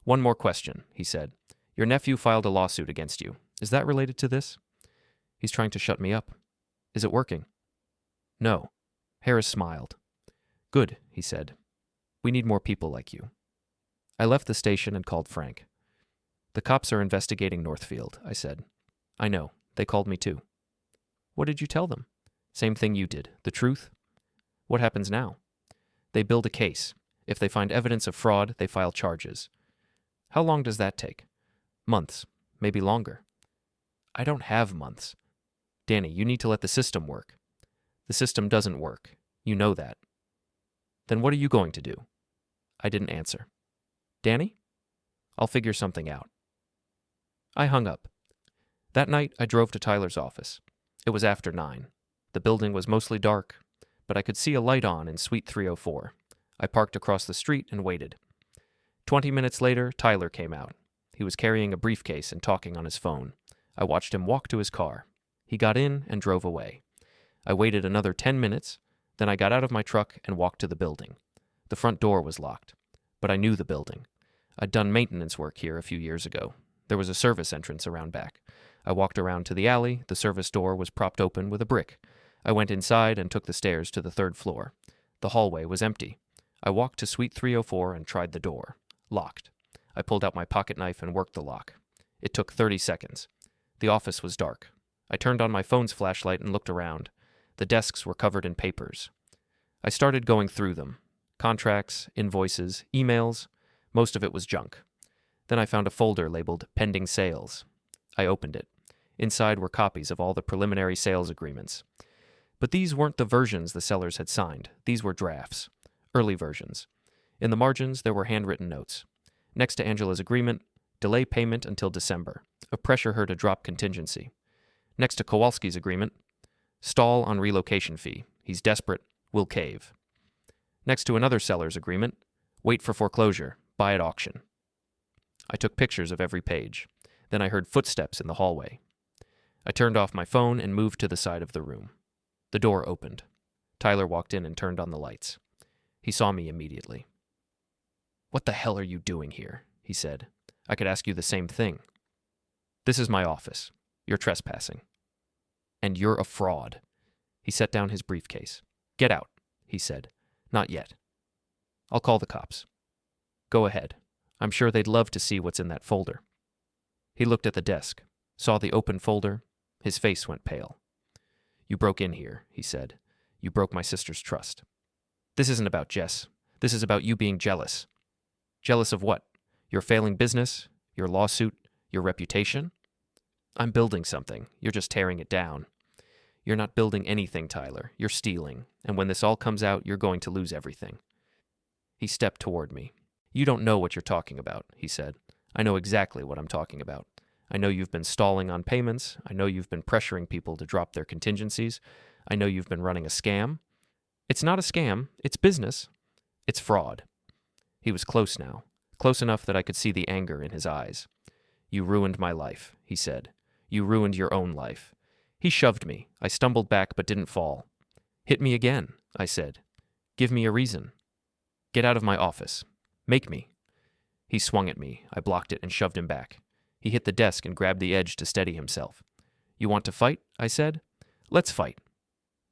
"One more question," he said. "Your nephew filed a lawsuit against you. Is that related to this?" "He's trying to shut me up." "Is it working?" "No." Harris smiled. "Good," he said. "We need more people like you." I left the station and called Frank. "The cops are investigating Northfield," I said. "I know. They called me too." "What did you tell them?" "Same thing you did. The truth." "What happens now?" "They build a case. If they find evidence of fraud, they file charges." "How long does that take?" "Months. Maybe longer." "I don't have months." "Danny, you need to let the system work." "The system doesn't work. You know that." "Then what are you going to do?" I didn't answer. "Danny?" "I'll figure something out." I hung up. That night, I drove to Tyler's office. It was after 9. The building was mostly dark, but I could see a light on in Suite 304. I parked across the street and waited. 20 minutes later, Tyler came out. He was carrying a briefcase and talking on his phone. I watched him walk to his car. He got in and drove away. I waited another 10 minutes, then I got out of my truck and walked to the building. The front door was locked, but I knew the building. I'd done maintenance work here a few years ago. There was a service entrance around back. I walked around to the alley. The service door was propped open with a brick. I went inside and took the stairs to the 3rd floor. The hallway was empty. I walked to Suite 304 and tried the door. Locked. I pulled out my pocket knife and worked the lock. It took 30 seconds. The office was dark. I turned on my phone's flashlight and looked around. The desks were covered in papers. I started going through them. Contracts, invoices, emails. Most of it was junk. Then I found a folder labeled Pending Sales. I opened it. Inside were copies of all the preliminary sales agreements. But these weren't the versions the sellers had signed. These were drafts. Early versions. In the margins, there were handwritten notes. Next to Angela's agreement, delay payment until December. Pressure her to drop contingency. Next to Kowalski's agreement, stall on relocation fee. He's desperate. Will cave. Next to another seller's agreement, wait for foreclosure. Buy at auction. I took pictures of every page. Then I heard footsteps in the hallway. I turned off my phone and moved to the side of the room. The door opened. Tyler walked in and turned on the lights. He saw me immediately. "What the hell are you doing here?" he said. "I could ask you the same thing." "This is my office. You're trespassing." "And you're a fraud." He set down his briefcase. "Get out," he said. "Not yet." "I'll call the cops." "Go ahead. I'm sure they'd love to see what's in that folder." He looked at the desk, saw the open folder. His face went pale. "You broke in here," he said. "You broke my sister's trust. This isn't about Jess. This is about you being jealous." "Jealous of what? Your failing business? Your lawsuit? Your reputation?" "I'm building something. You're just tearing it down." "You're not building anything, Tyler. You're stealing. And when this all comes out, you're going to lose everything." He stepped toward me. "You don't know what you're talking about," he said. "I know exactly what I'm talking about. I know you've been stalling on payments. I know you've been pressuring people to drop their contingencies. I know you've been running a scam. It's not a scam. It's business. It's fraud." He was close now, close enough that I could see the anger in his eyes. "You ruined my life," he said. "You ruined your own life." He shoved me. I stumbled back but didn't fall. Hit me again, I said. Give me a reason. Get out of my office. Make me. He swung at me. I blocked it and shoved him back. He hit the desk and grabbed the edge to steady himself. You want to fight? I said. Let's fight.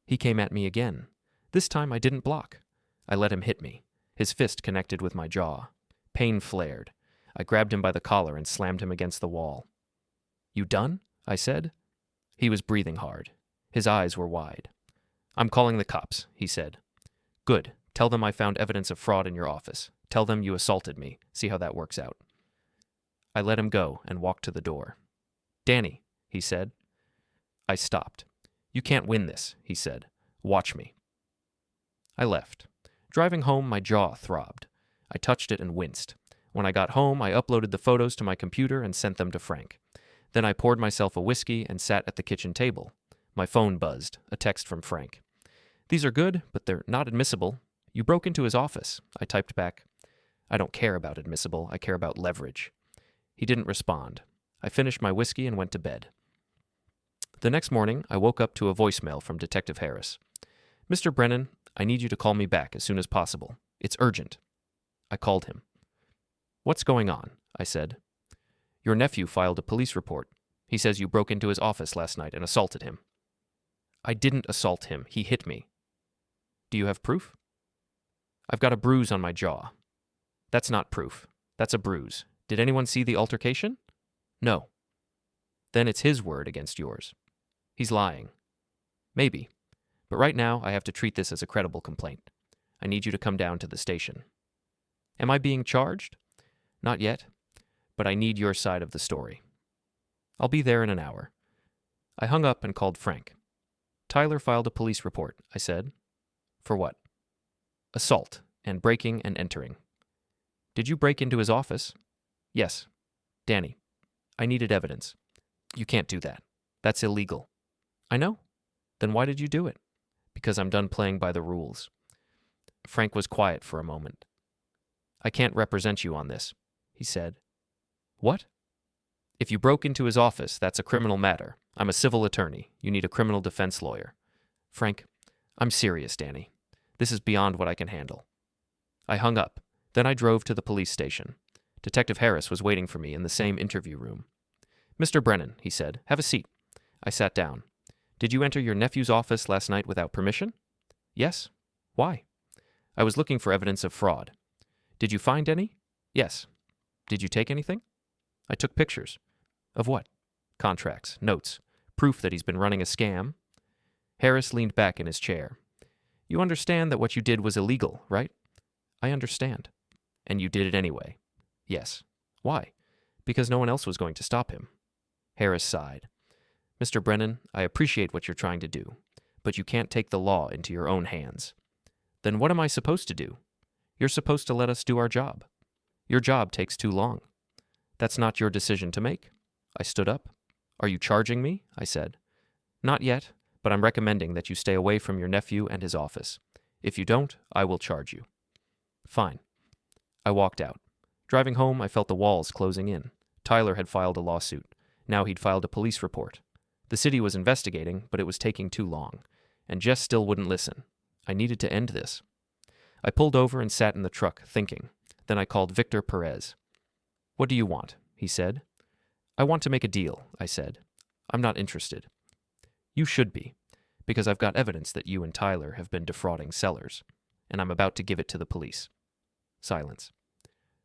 He came at me again. This time I didn't block. I let him hit me. His fist connected with my jaw. Pain flared. I grabbed him by the collar and slammed him against the wall. You done? I said. He was breathing hard. His eyes were wide. I'm calling the cops, he said. Good. Tell them I found evidence of fraud in your office. Tell them you assaulted me. See how that works out. I let him go and walked to the door. Danny, he said. I stopped. You can't win this, he said. Watch me. I left. Driving home, my jaw throbbed. I touched it and winced. When I got home, I uploaded the photos to my computer and sent them to Frank. Then I poured myself a whiskey and sat at the kitchen table. My phone buzzed, a text from Frank. These are good, but they're not admissible. You broke into his office. I typed back. I don't care about admissible. I care about leverage. He didn't respond. I finished my whiskey and went to bed. The next morning, I woke up to a voicemail from Detective Harris. Mr. Brennan, I need you to call me back as soon as possible. It's urgent. I called him. What's going on? I said. Your nephew filed a police report. He says you broke into his office last night and assaulted him. I didn't assault him. He hit me. Do you have proof? I've got a bruise on my jaw. That's not proof. That's a bruise. Did anyone see the altercation? No. Then it's his word against yours. He's lying. Maybe. But right now, I have to treat this as a credible complaint. I need you to come down to the station. Am I being charged? Not yet, but I need your side of the story. I'll be there in an hour. I hung up and called Frank. Tyler filed a police report, I said. For what? Assault and breaking and entering. Did you break into his office? Yes. Danny, I needed evidence. You can't do that. That's illegal. I know. Then why did you do it? Because I'm done playing by the rules. Frank was quiet for a moment. I can't represent you on this, he said. What? If you broke into his office, that's a criminal matter. I'm a civil attorney. You need a criminal defense lawyer. Frank, I'm serious, Danny. This is beyond what I can handle. I hung up. Then I drove to the police station. Detective Harris was waiting for me in the same interview room. Mr. Brennan, he said, have a seat. I sat down. Did you enter your nephew's office last night without permission? Yes. Why? I was looking for evidence of fraud. Did you find any? Yes. Did you take anything? I took pictures. Of what? Contracts, notes, proof that he's been running a scam. Harris leaned back in his chair. You understand that what you did was illegal, right? I understand. And you did it anyway? Yes. Why? Because no one else was going to stop him. Harris sighed. Mr. Brennan, I appreciate what you're trying to do, but you can't take the law into your own hands. Then what am I supposed to do? You're supposed to let us do our job. Your job takes too long. That's not your decision to make. I stood up. Are you charging me? I said. Not yet, but I'm recommending that you stay away from your nephew and his office. If you don't, I will charge you. Fine. I walked out. Driving home, I felt the walls closing in. Tyler had filed a lawsuit. Now he'd filed a police report. The city was investigating, but it was taking too long, and Jess still wouldn't listen. I needed to end this. I pulled over and sat in the truck, thinking. Then I called Victor Perez. What do you want? He said. I want to make a deal, I said. I'm not interested. You should be, because I've got evidence that you and Tyler have been defrauding sellers, and I'm about to give it to the police. Silence.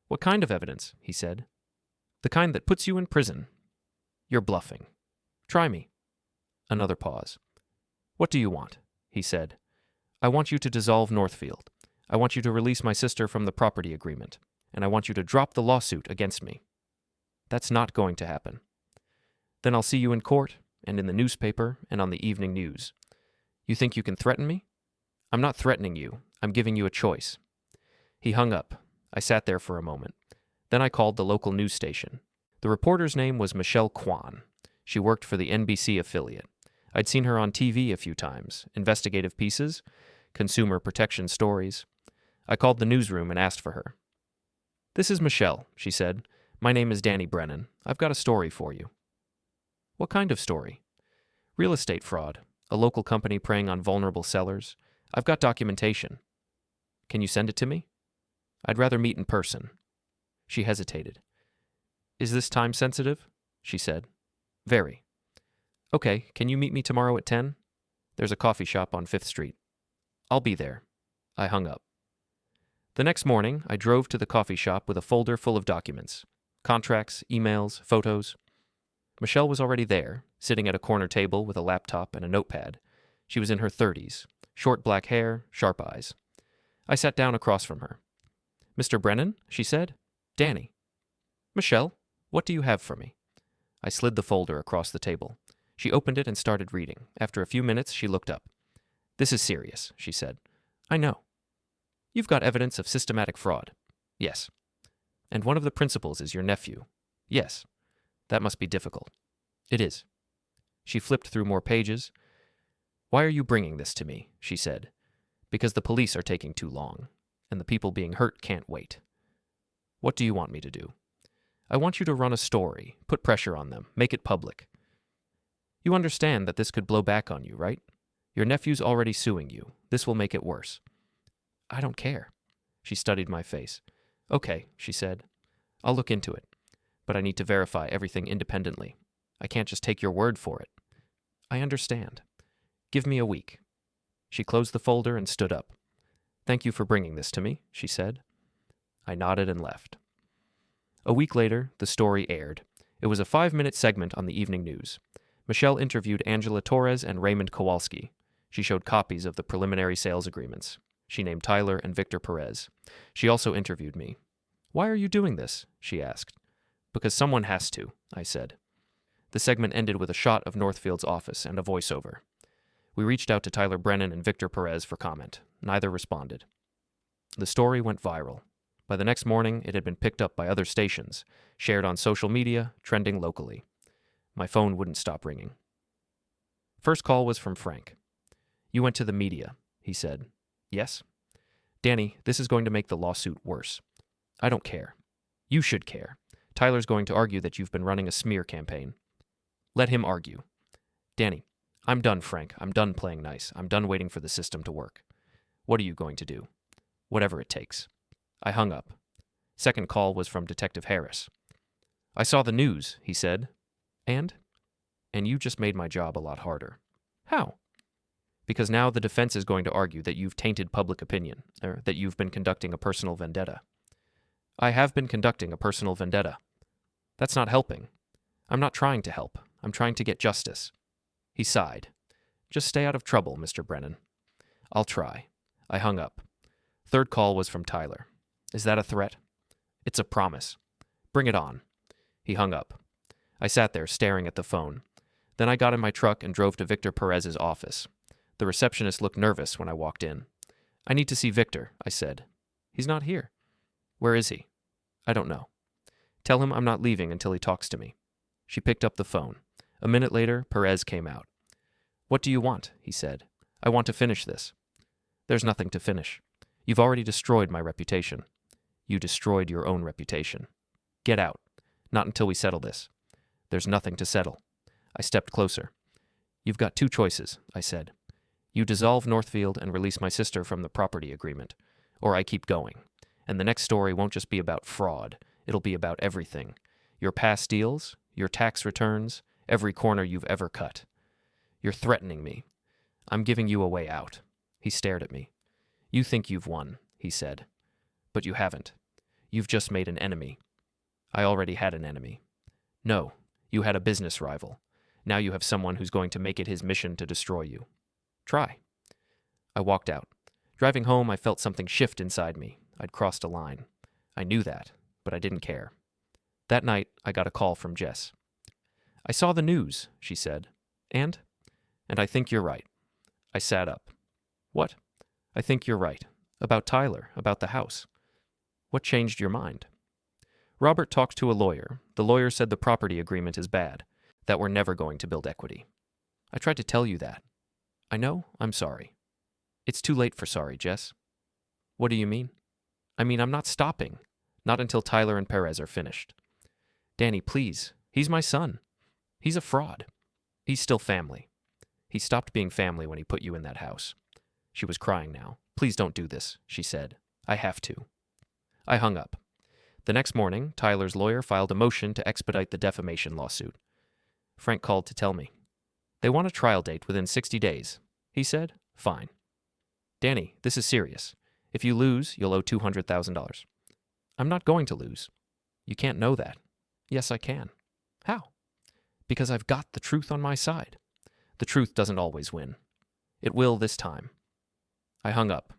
What kind of evidence? He said. The kind that puts you in prison. You're bluffing. Try me. Another pause. What do you want? He said. I want you to dissolve Northfield. I want you to release my sister from the property agreement, and I want you to drop the lawsuit against me. That's not going to happen. Then I'll see you in court, and in the newspaper, and on the evening news. You think you can threaten me? I'm not threatening you. I'm giving you a choice. He hung up. I sat there for a moment. Then I called the local news station. The reporter's name was Michelle Kwan. She worked for the NBC affiliate. I'd seen her on TV a few times, investigative pieces, consumer protection stories. I called the newsroom and asked for her. This is Michelle, she said. My name is Danny Brennan. I've got a story for you. What kind of story? Real estate fraud. A local company preying on vulnerable sellers. I've got documentation. Can you send it to me? I'd rather meet in person. She hesitated. Is this time sensitive? She said. Very. Okay, can you meet me tomorrow at 10? There's a coffee shop on 5th Street. I'll be there. I hung up. The next morning, I drove to the coffee shop with a folder full of documents. Contracts, emails, photos. Michelle was already there, sitting at a corner table with a laptop and a notepad. She was in her 30s, short black hair, sharp eyes. I sat down across from her. Mr. Brennan, she said. Danny. Michelle, what do you have for me? I slid the folder across the table. She opened it and started reading. After a few minutes, she looked up. This is serious, she said. I know. You've got evidence of systematic fraud. Yes. And one of the principals is your nephew. Yes. That must be difficult. It is. She flipped through more pages. Why are you bringing this to me? She said. Because the police are taking too long, and the people being hurt can't wait. What do you want me to do? I want you to run a story, put pressure on them, make it public. You understand that this could blow back on you, right? Your nephew's already suing you. This will make it worse. I don't care. She studied my face. Okay, she said. I'll look into it. But I need to verify everything independently. I can't just take your word for it. I understand. Give me a week. She closed the folder and stood up. Thank you for bringing this to me, she said. I nodded and left. A week later, the story aired. It was a 5-minute segment on the evening news. Michelle interviewed Angela Torres and Raymond Kowalski. She showed copies of the preliminary sales agreements. She named Tyler and Victor Perez. She also interviewed me. Why are you doing this? She asked. Because someone has to, I said. The segment ended with a shot of Northfield's office and a voiceover. We reached out to Tyler Brennan and Victor Perez for comment. Neither responded. The story went viral. By the next morning, it had been picked up by other stations, shared on social media, trending locally. My phone wouldn't stop ringing. First call was from Frank. You went to the media, he said. Yes? Danny, this is going to make the lawsuit worse. I don't care. You should care. Tyler's going to argue that you've been running a smear campaign. Let him argue. Danny, I'm done, Frank. I'm done playing nice. I'm done waiting for the system to work. What are you going to do? Whatever it takes. I hung up. Second call was from Detective Harris. I saw the news, he said. And? And you just made my job a lot harder. How? Because now the defense is going to argue that you've tainted public opinion, or that you've been conducting a personal vendetta. I have been conducting a personal vendetta. That's not helping. I'm not trying to help. I'm trying to get justice. He sighed. Just stay out of trouble, Mr. Brennan. I'll try. I hung up. Third call was from Tyler. Is that a threat? It's a promise. Bring it on. He hung up. I sat there staring at the phone. Then I got in my truck and drove to Victor Perez's office. The receptionist looked nervous when I walked in. I need to see Victor, I said. He's not here. Where is he? I don't know. Tell him I'm not leaving until he talks to me. She picked up the phone. A minute later, Perez came out. What do you want? He said. I want to finish this. There's nothing to finish. You've already destroyed my reputation. You destroyed your own reputation. Get out. Not until we settle this. There's nothing to settle. I stepped closer. You've got two choices, I said. You dissolve Northfield and release my sister from the property agreement, or I keep going. And the next story won't just be about fraud. It'll be about everything. Your past deals, your tax returns, every corner you've ever cut. You're threatening me. I'm giving you a way out. He stared at me. You think you've won, he said. But you haven't. You've just made an enemy. I already had an enemy. No, you had a business rival. Now you have someone who's going to make it his mission to destroy you. Try. I walked out. Driving home, I felt something shift inside me. I'd crossed a line. I knew that, but I didn't care. That night, I got a call from Jess. I saw the news, she said. And I think you're right. I sat up. What? I think you're right. About Tyler, about the house. What changed your mind? Robert talked to a lawyer. The lawyer said the property agreement is bad, that we're never going to build equity. I tried to tell you that. I know, I'm sorry. It's too late for sorry, Jess. What do you mean? I mean, I'm not stopping. Not until Tyler and Perez are finished. Danny, please. He's my son. He's a fraud. He's still family. He stopped being family when he put you in that house. She was crying now. Please don't do this, she said. I have to. I hung up. The next morning, Tyler's lawyer filed a motion to expedite the defamation lawsuit. Frank called to tell me. They want a trial date within 60 days. He said, fine. Danny, this is serious. If you lose, you'll owe $200,000. I'm not going to lose. You can't know that. Yes, I can. How? Because I've got the truth on my side. The truth doesn't always win. It will this time. I hung up.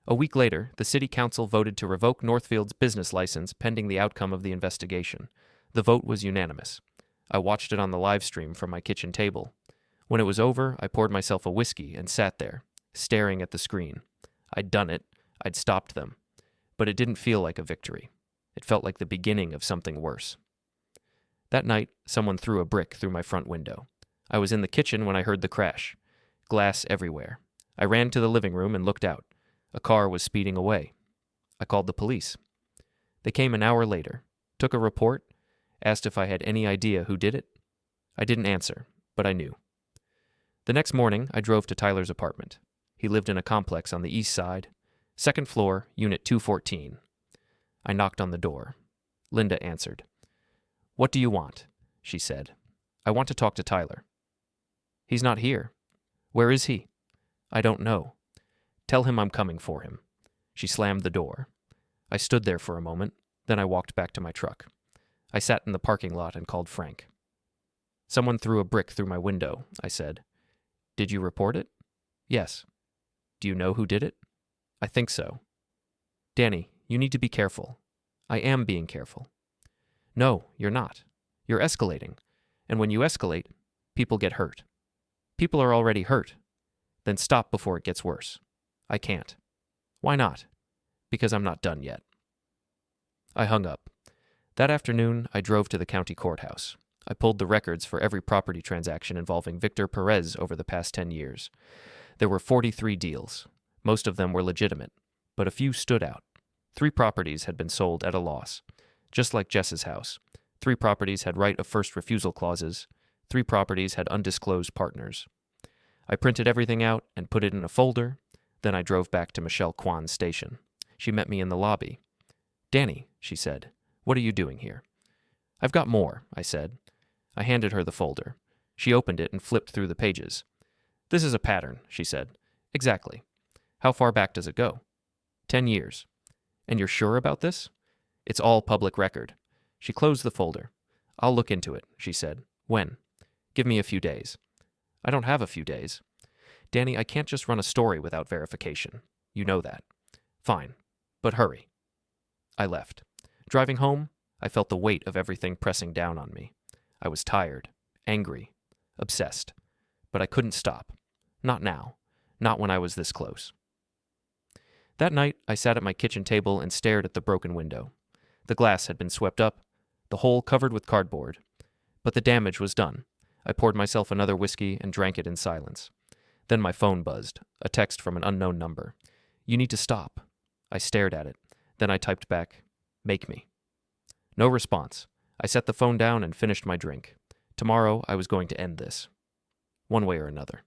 A week later, the city council voted to revoke Northfield's business license pending the outcome of the investigation. The vote was unanimous. I watched it on the live stream from my kitchen table. When it was over, I poured myself a whiskey and sat there, staring at the screen. I'd done it. I'd stopped them. But it didn't feel like a victory. It felt like the beginning of something worse. That night, someone threw a brick through my front window. I was in the kitchen when I heard the crash. Glass everywhere. I ran to the living room and looked out. A car was speeding away. I called the police. They came an hour later, took a report, asked if I had any idea who did it. I didn't answer, but I knew. The next morning, I drove to Tyler's apartment. He lived in a complex on the east side, second floor, unit 214. I knocked on the door. Linda answered. What do you want? She said. I want to talk to Tyler. He's not here. Where is he? I don't know. Tell him I'm coming for him. She slammed the door. I stood there for a moment, then I walked back to my truck. I sat in the parking lot and called Frank. Someone threw a brick through my window, I said. Did you report it? Yes. Do you know who did it? I think so. Danny, you need to be careful. I am being careful. No, you're not. You're escalating. And when you escalate, people get hurt. People are already hurt. Then stop before it gets worse. I can't. Why not? Because I'm not done yet. I hung up. That afternoon, I drove to the county courthouse. I pulled the records for every property transaction involving Victor Perez over the past 10 years. There were 43 deals. Most of them were legitimate, but a few stood out. 3 properties had been sold at a loss. Just like Jess's house. 3 properties had right of first refusal clauses. 3 properties had undisclosed partners. I printed everything out and put it in a folder. Then I drove back to Michelle Kwan's station. She met me in the lobby. Danny, she said, what are you doing here? I've got more, I said. I handed her the folder. She opened it and flipped through the pages. This is a pattern, she said. Exactly. How far back does it go? 10 years. And you're sure about this? It's all public record. She closed the folder. I'll look into it, she said. When? Give me a few days. I don't have a few days. Danny, I can't just run a story without verification. You know that. Fine, but hurry. I left. Driving home, I felt the weight of everything pressing down on me. I was tired, angry, obsessed. But I couldn't stop. Not now. Not when I was this close. That night, I sat at my kitchen table and stared at the broken window. The glass had been swept up, the hole covered with cardboard. But the damage was done. I poured myself another whiskey and drank it in silence. Then my phone buzzed, a text from an unknown number. You need to stop. I stared at it. Then I typed back, make me. No response. I set the phone down and finished my drink. Tomorrow, I was going to end this. One way or another.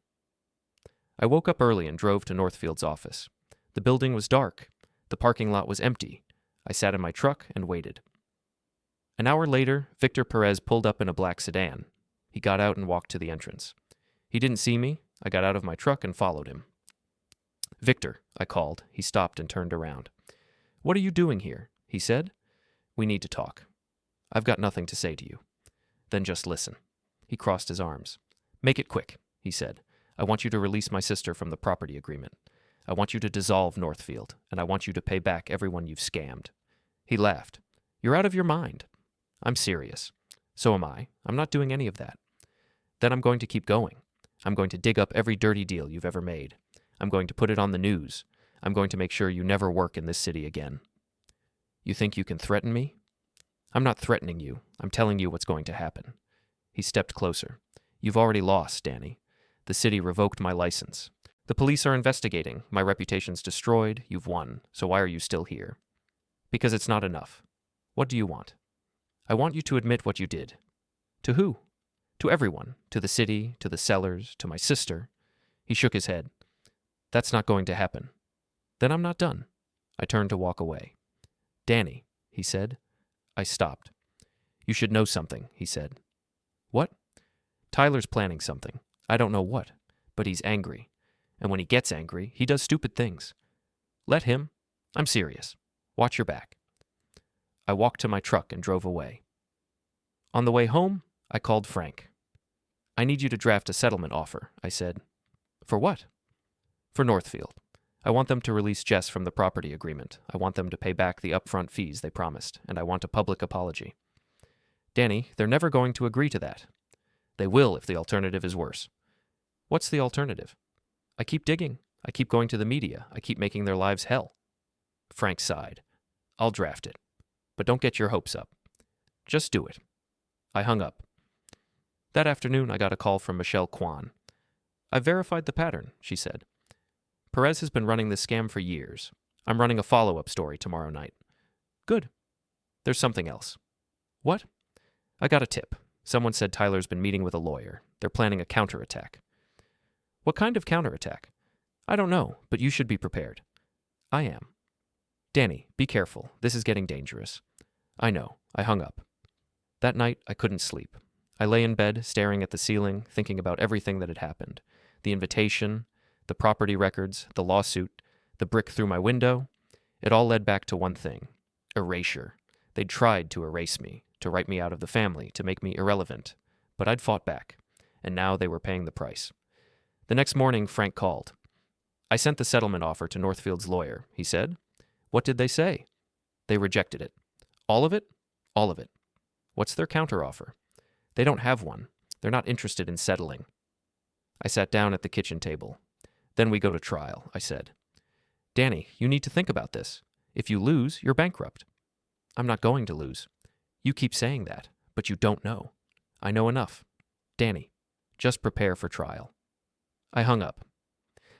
I woke up early and drove to Northfield's office. The building was dark. The parking lot was empty. I sat in my truck and waited. An hour later, Victor Perez pulled up in a black sedan. He got out and walked to the entrance. He didn't see me. I got out of my truck and followed him. Victor, I called. He stopped and turned around. What are you doing here? He said. We need to talk. I've got nothing to say to you. Then just listen. He crossed his arms. Make it quick, he said. I want you to release my sister from the property agreement. I want you to dissolve Northfield, and I want you to pay back everyone you've scammed. He laughed. You're out of your mind. I'm serious. So am I. I'm not doing any of that. Then I'm going to keep going. I'm going to dig up every dirty deal you've ever made. I'm going to put it on the news. I'm going to make sure you never work in this city again. You think you can threaten me? I'm not threatening you. I'm telling you what's going to happen. He stepped closer. You've already lost, Danny. The city revoked my license. The police are investigating. My reputation's destroyed. You've won. So why are you still here? Because it's not enough. What do you want? I want you to admit what you did. To who? To everyone, to the city, to the sellers, to my sister. He shook his head. That's not going to happen. Then I'm not done. I turned to walk away. Danny, he said. I stopped. You should know something, he said. What? Tyler's planning something. I don't know what, but he's angry. And when he gets angry, he does stupid things. Let him. I'm serious. Watch your back. I walked to my truck and drove away. On the way home, I called Frank. I need you to draft a settlement offer, I said. For what? For Northfield. I want them to release Jess from the property agreement. I want them to pay back the upfront fees they promised, and I want a public apology. Danny, they're never going to agree to that. They will if the alternative is worse. What's the alternative? I keep digging. I keep going to the media. I keep making their lives hell. Frank sighed. I'll draft it. But don't get your hopes up. Just do it. I hung up. That afternoon, I got a call from Michelle Kwan. I verified the pattern, she said. Perez has been running this scam for years. I'm running a follow-up story tomorrow night. Good. There's something else. What? I got a tip. Someone said Tyler's been meeting with a lawyer. They're planning a counterattack. What kind of counterattack? I don't know, but you should be prepared. I am. Danny, be careful. This is getting dangerous. I know. I hung up. That night, I couldn't sleep. I lay in bed, staring at the ceiling, thinking about everything that had happened. The invitation, the property records, the lawsuit, the brick through my window. It all led back to one thing. Erasure. They'd tried to erase me, to write me out of the family, to make me irrelevant. But I'd fought back, and now they were paying the price. The next morning, Frank called. I sent the settlement offer to Northfield's lawyer, he said. What did they say? They rejected it. All of it? All of it. What's their counteroffer? They don't have one. They're not interested in settling. I sat down at the kitchen table. Then we go to trial, I said. Danny, you need to think about this. If you lose, you're bankrupt. I'm not going to lose. You keep saying that, but you don't know. I know enough. Danny, just prepare for trial. I hung up.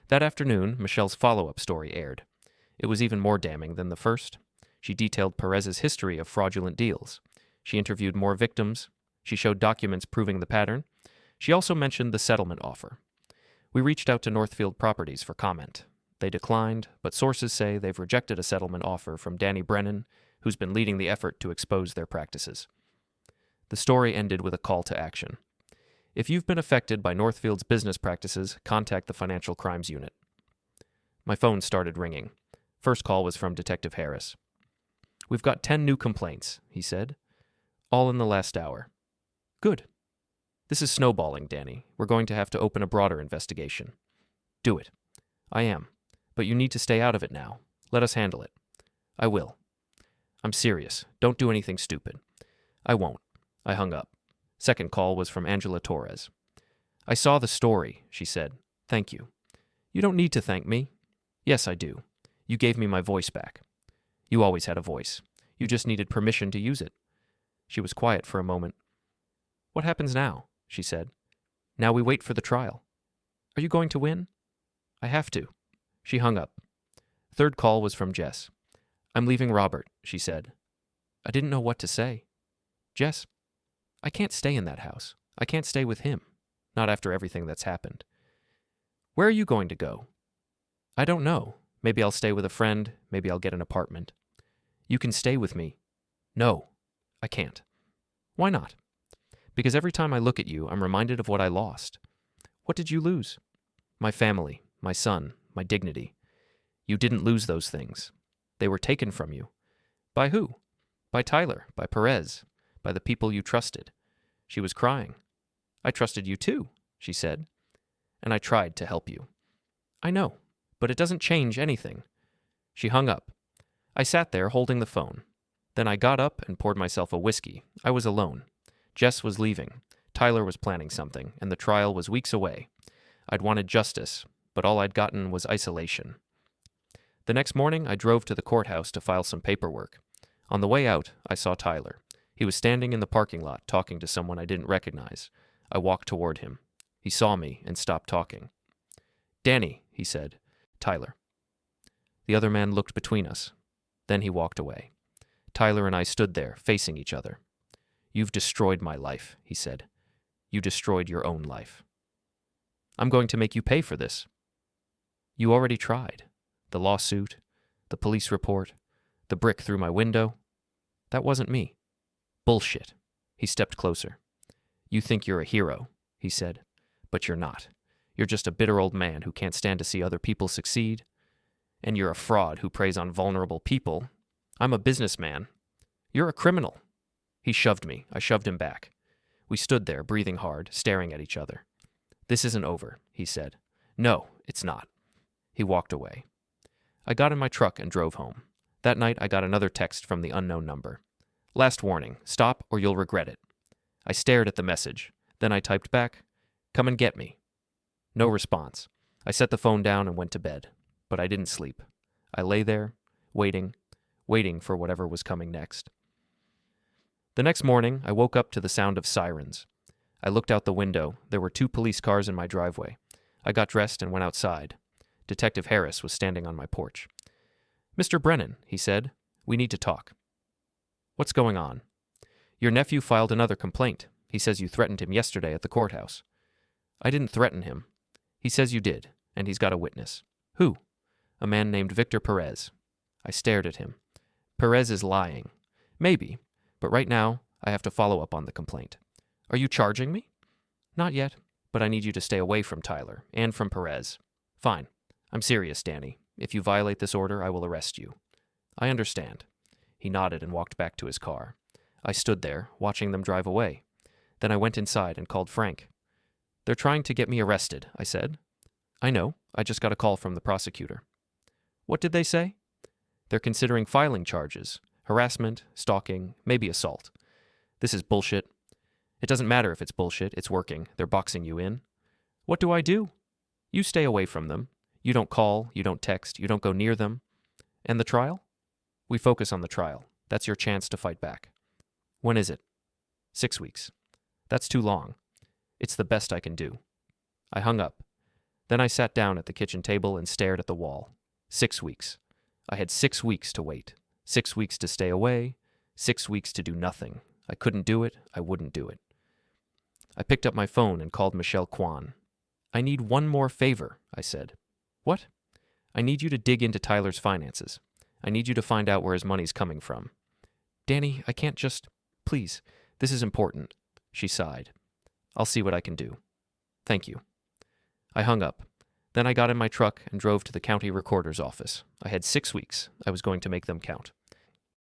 That afternoon, Michelle's follow-up story aired. It was even more damning than the first. She detailed Perez's history of fraudulent deals. She interviewed more victims. She showed documents proving the pattern. She also mentioned the settlement offer. We reached out to Northfield Properties for comment. They declined, but sources say they've rejected a settlement offer from Danny Brennan, who's been leading the effort to expose their practices. The story ended with a call to action. If you've been affected by Northfield's business practices, contact the Financial Crimes Unit. My phone started ringing. First call was from Detective Harris. We've got 10 new complaints, he said. All in the last hour. Good. This is snowballing, Danny. We're going to have to open a broader investigation. Do it. I am. But you need to stay out of it now. Let us handle it. I will. I'm serious. Don't do anything stupid. I won't. I hung up. Second call was from Angela Torres. I saw the story, she said. Thank you. You don't need to thank me. Yes, I do. You gave me my voice back. You always had a voice. You just needed permission to use it. She was quiet for a moment. What happens now? She said. Now we wait for the trial. Are you going to win? I have to. She hung up. Third call was from Jess. I'm leaving Robert, she said. I didn't know what to say. Jess, I can't stay in that house. I can't stay with him. Not after everything that's happened. Where are you going to go? I don't know. Maybe I'll stay with a friend. Maybe I'll get an apartment. You can stay with me. No, I can't. Why not? Because every time I look at you, I'm reminded of what I lost. What did you lose? My family, my son, my dignity. You didn't lose those things. They were taken from you. By who? By Tyler, by Perez, by the people you trusted. She was crying. I trusted you too, she said. And I tried to help you. I know, but it doesn't change anything. She hung up. I sat there holding the phone. Then I got up and poured myself a whiskey. I was alone. Jess was leaving. Tyler was planning something, and the trial was weeks away. I'd wanted justice, but all I'd gotten was isolation. The next morning, I drove to the courthouse to file some paperwork. On the way out, I saw Tyler. He was standing in the parking lot talking to someone I didn't recognize. I walked toward him. He saw me and stopped talking. Danny, he said. Tyler. The other man looked between us. Then he walked away. Tyler and I stood there, facing each other. You've destroyed my life, he said. You destroyed your own life. I'm going to make you pay for this. You already tried. The lawsuit, the police report, the brick through my window. That wasn't me. Bullshit. He stepped closer. You think you're a hero, he said, but you're not. You're just a bitter old man who can't stand to see other people succeed. And you're a fraud who preys on vulnerable people. I'm a businessman. You're a criminal. He shoved me. I shoved him back. We stood there, breathing hard, staring at each other. This isn't over, he said. No, it's not. He walked away. I got in my truck and drove home. That night, I got another text from the unknown number. Last warning, stop or you'll regret it. I stared at the message. Then I typed back, come and get me. No response. I set the phone down and went to bed. But I didn't sleep. I lay there, waiting for whatever was coming next. The next morning, I woke up to the sound of sirens. I looked out the window. There were 2 police cars in my driveway. I got dressed and went outside. Detective Harris was standing on my porch. Mr. Brennan, he said, we need to talk. What's going on? Your nephew filed another complaint. He says you threatened him yesterday at the courthouse. I didn't threaten him. He says you did, and he's got a witness. Who? A man named Victor Perez. I stared at him. Perez is lying. Maybe, but right now I have to follow up on the complaint. Are you charging me? Not yet, but I need you to stay away from Tyler and from Perez. Fine. I'm serious, Danny. If you violate this order, I will arrest you. I understand. He nodded and walked back to his car. I stood there, watching them drive away. Then I went inside and called Frank. They're trying to get me arrested, I said. I know. I just got a call from the prosecutor. What did they say? They're considering filing charges. Harassment, stalking, maybe assault. This is bullshit. It doesn't matter if it's bullshit. It's working. They're boxing you in. What do I do? You stay away from them. You don't call. You don't text. You don't go near them. And the trial? We focus on the trial. That's your chance to fight back. When is it? 6 weeks. That's too long. It's the best I can do. I hung up. Then I sat down at the kitchen table and stared at the wall. 6 weeks. I had 6 weeks to wait. 6 weeks to stay away. 6 weeks to do nothing. I couldn't do it. I wouldn't do it. I picked up my phone and called Michelle Kwan. I need one more favor, I said. What? I need you to dig into Tyler's finances. I need you to find out where his money's coming from. Danny, I can't just... Please, this is important. She sighed. I'll see what I can do. Thank you. I hung up. Then I got in my truck and drove to the county recorder's office. I had 6 weeks. I was going to make them count.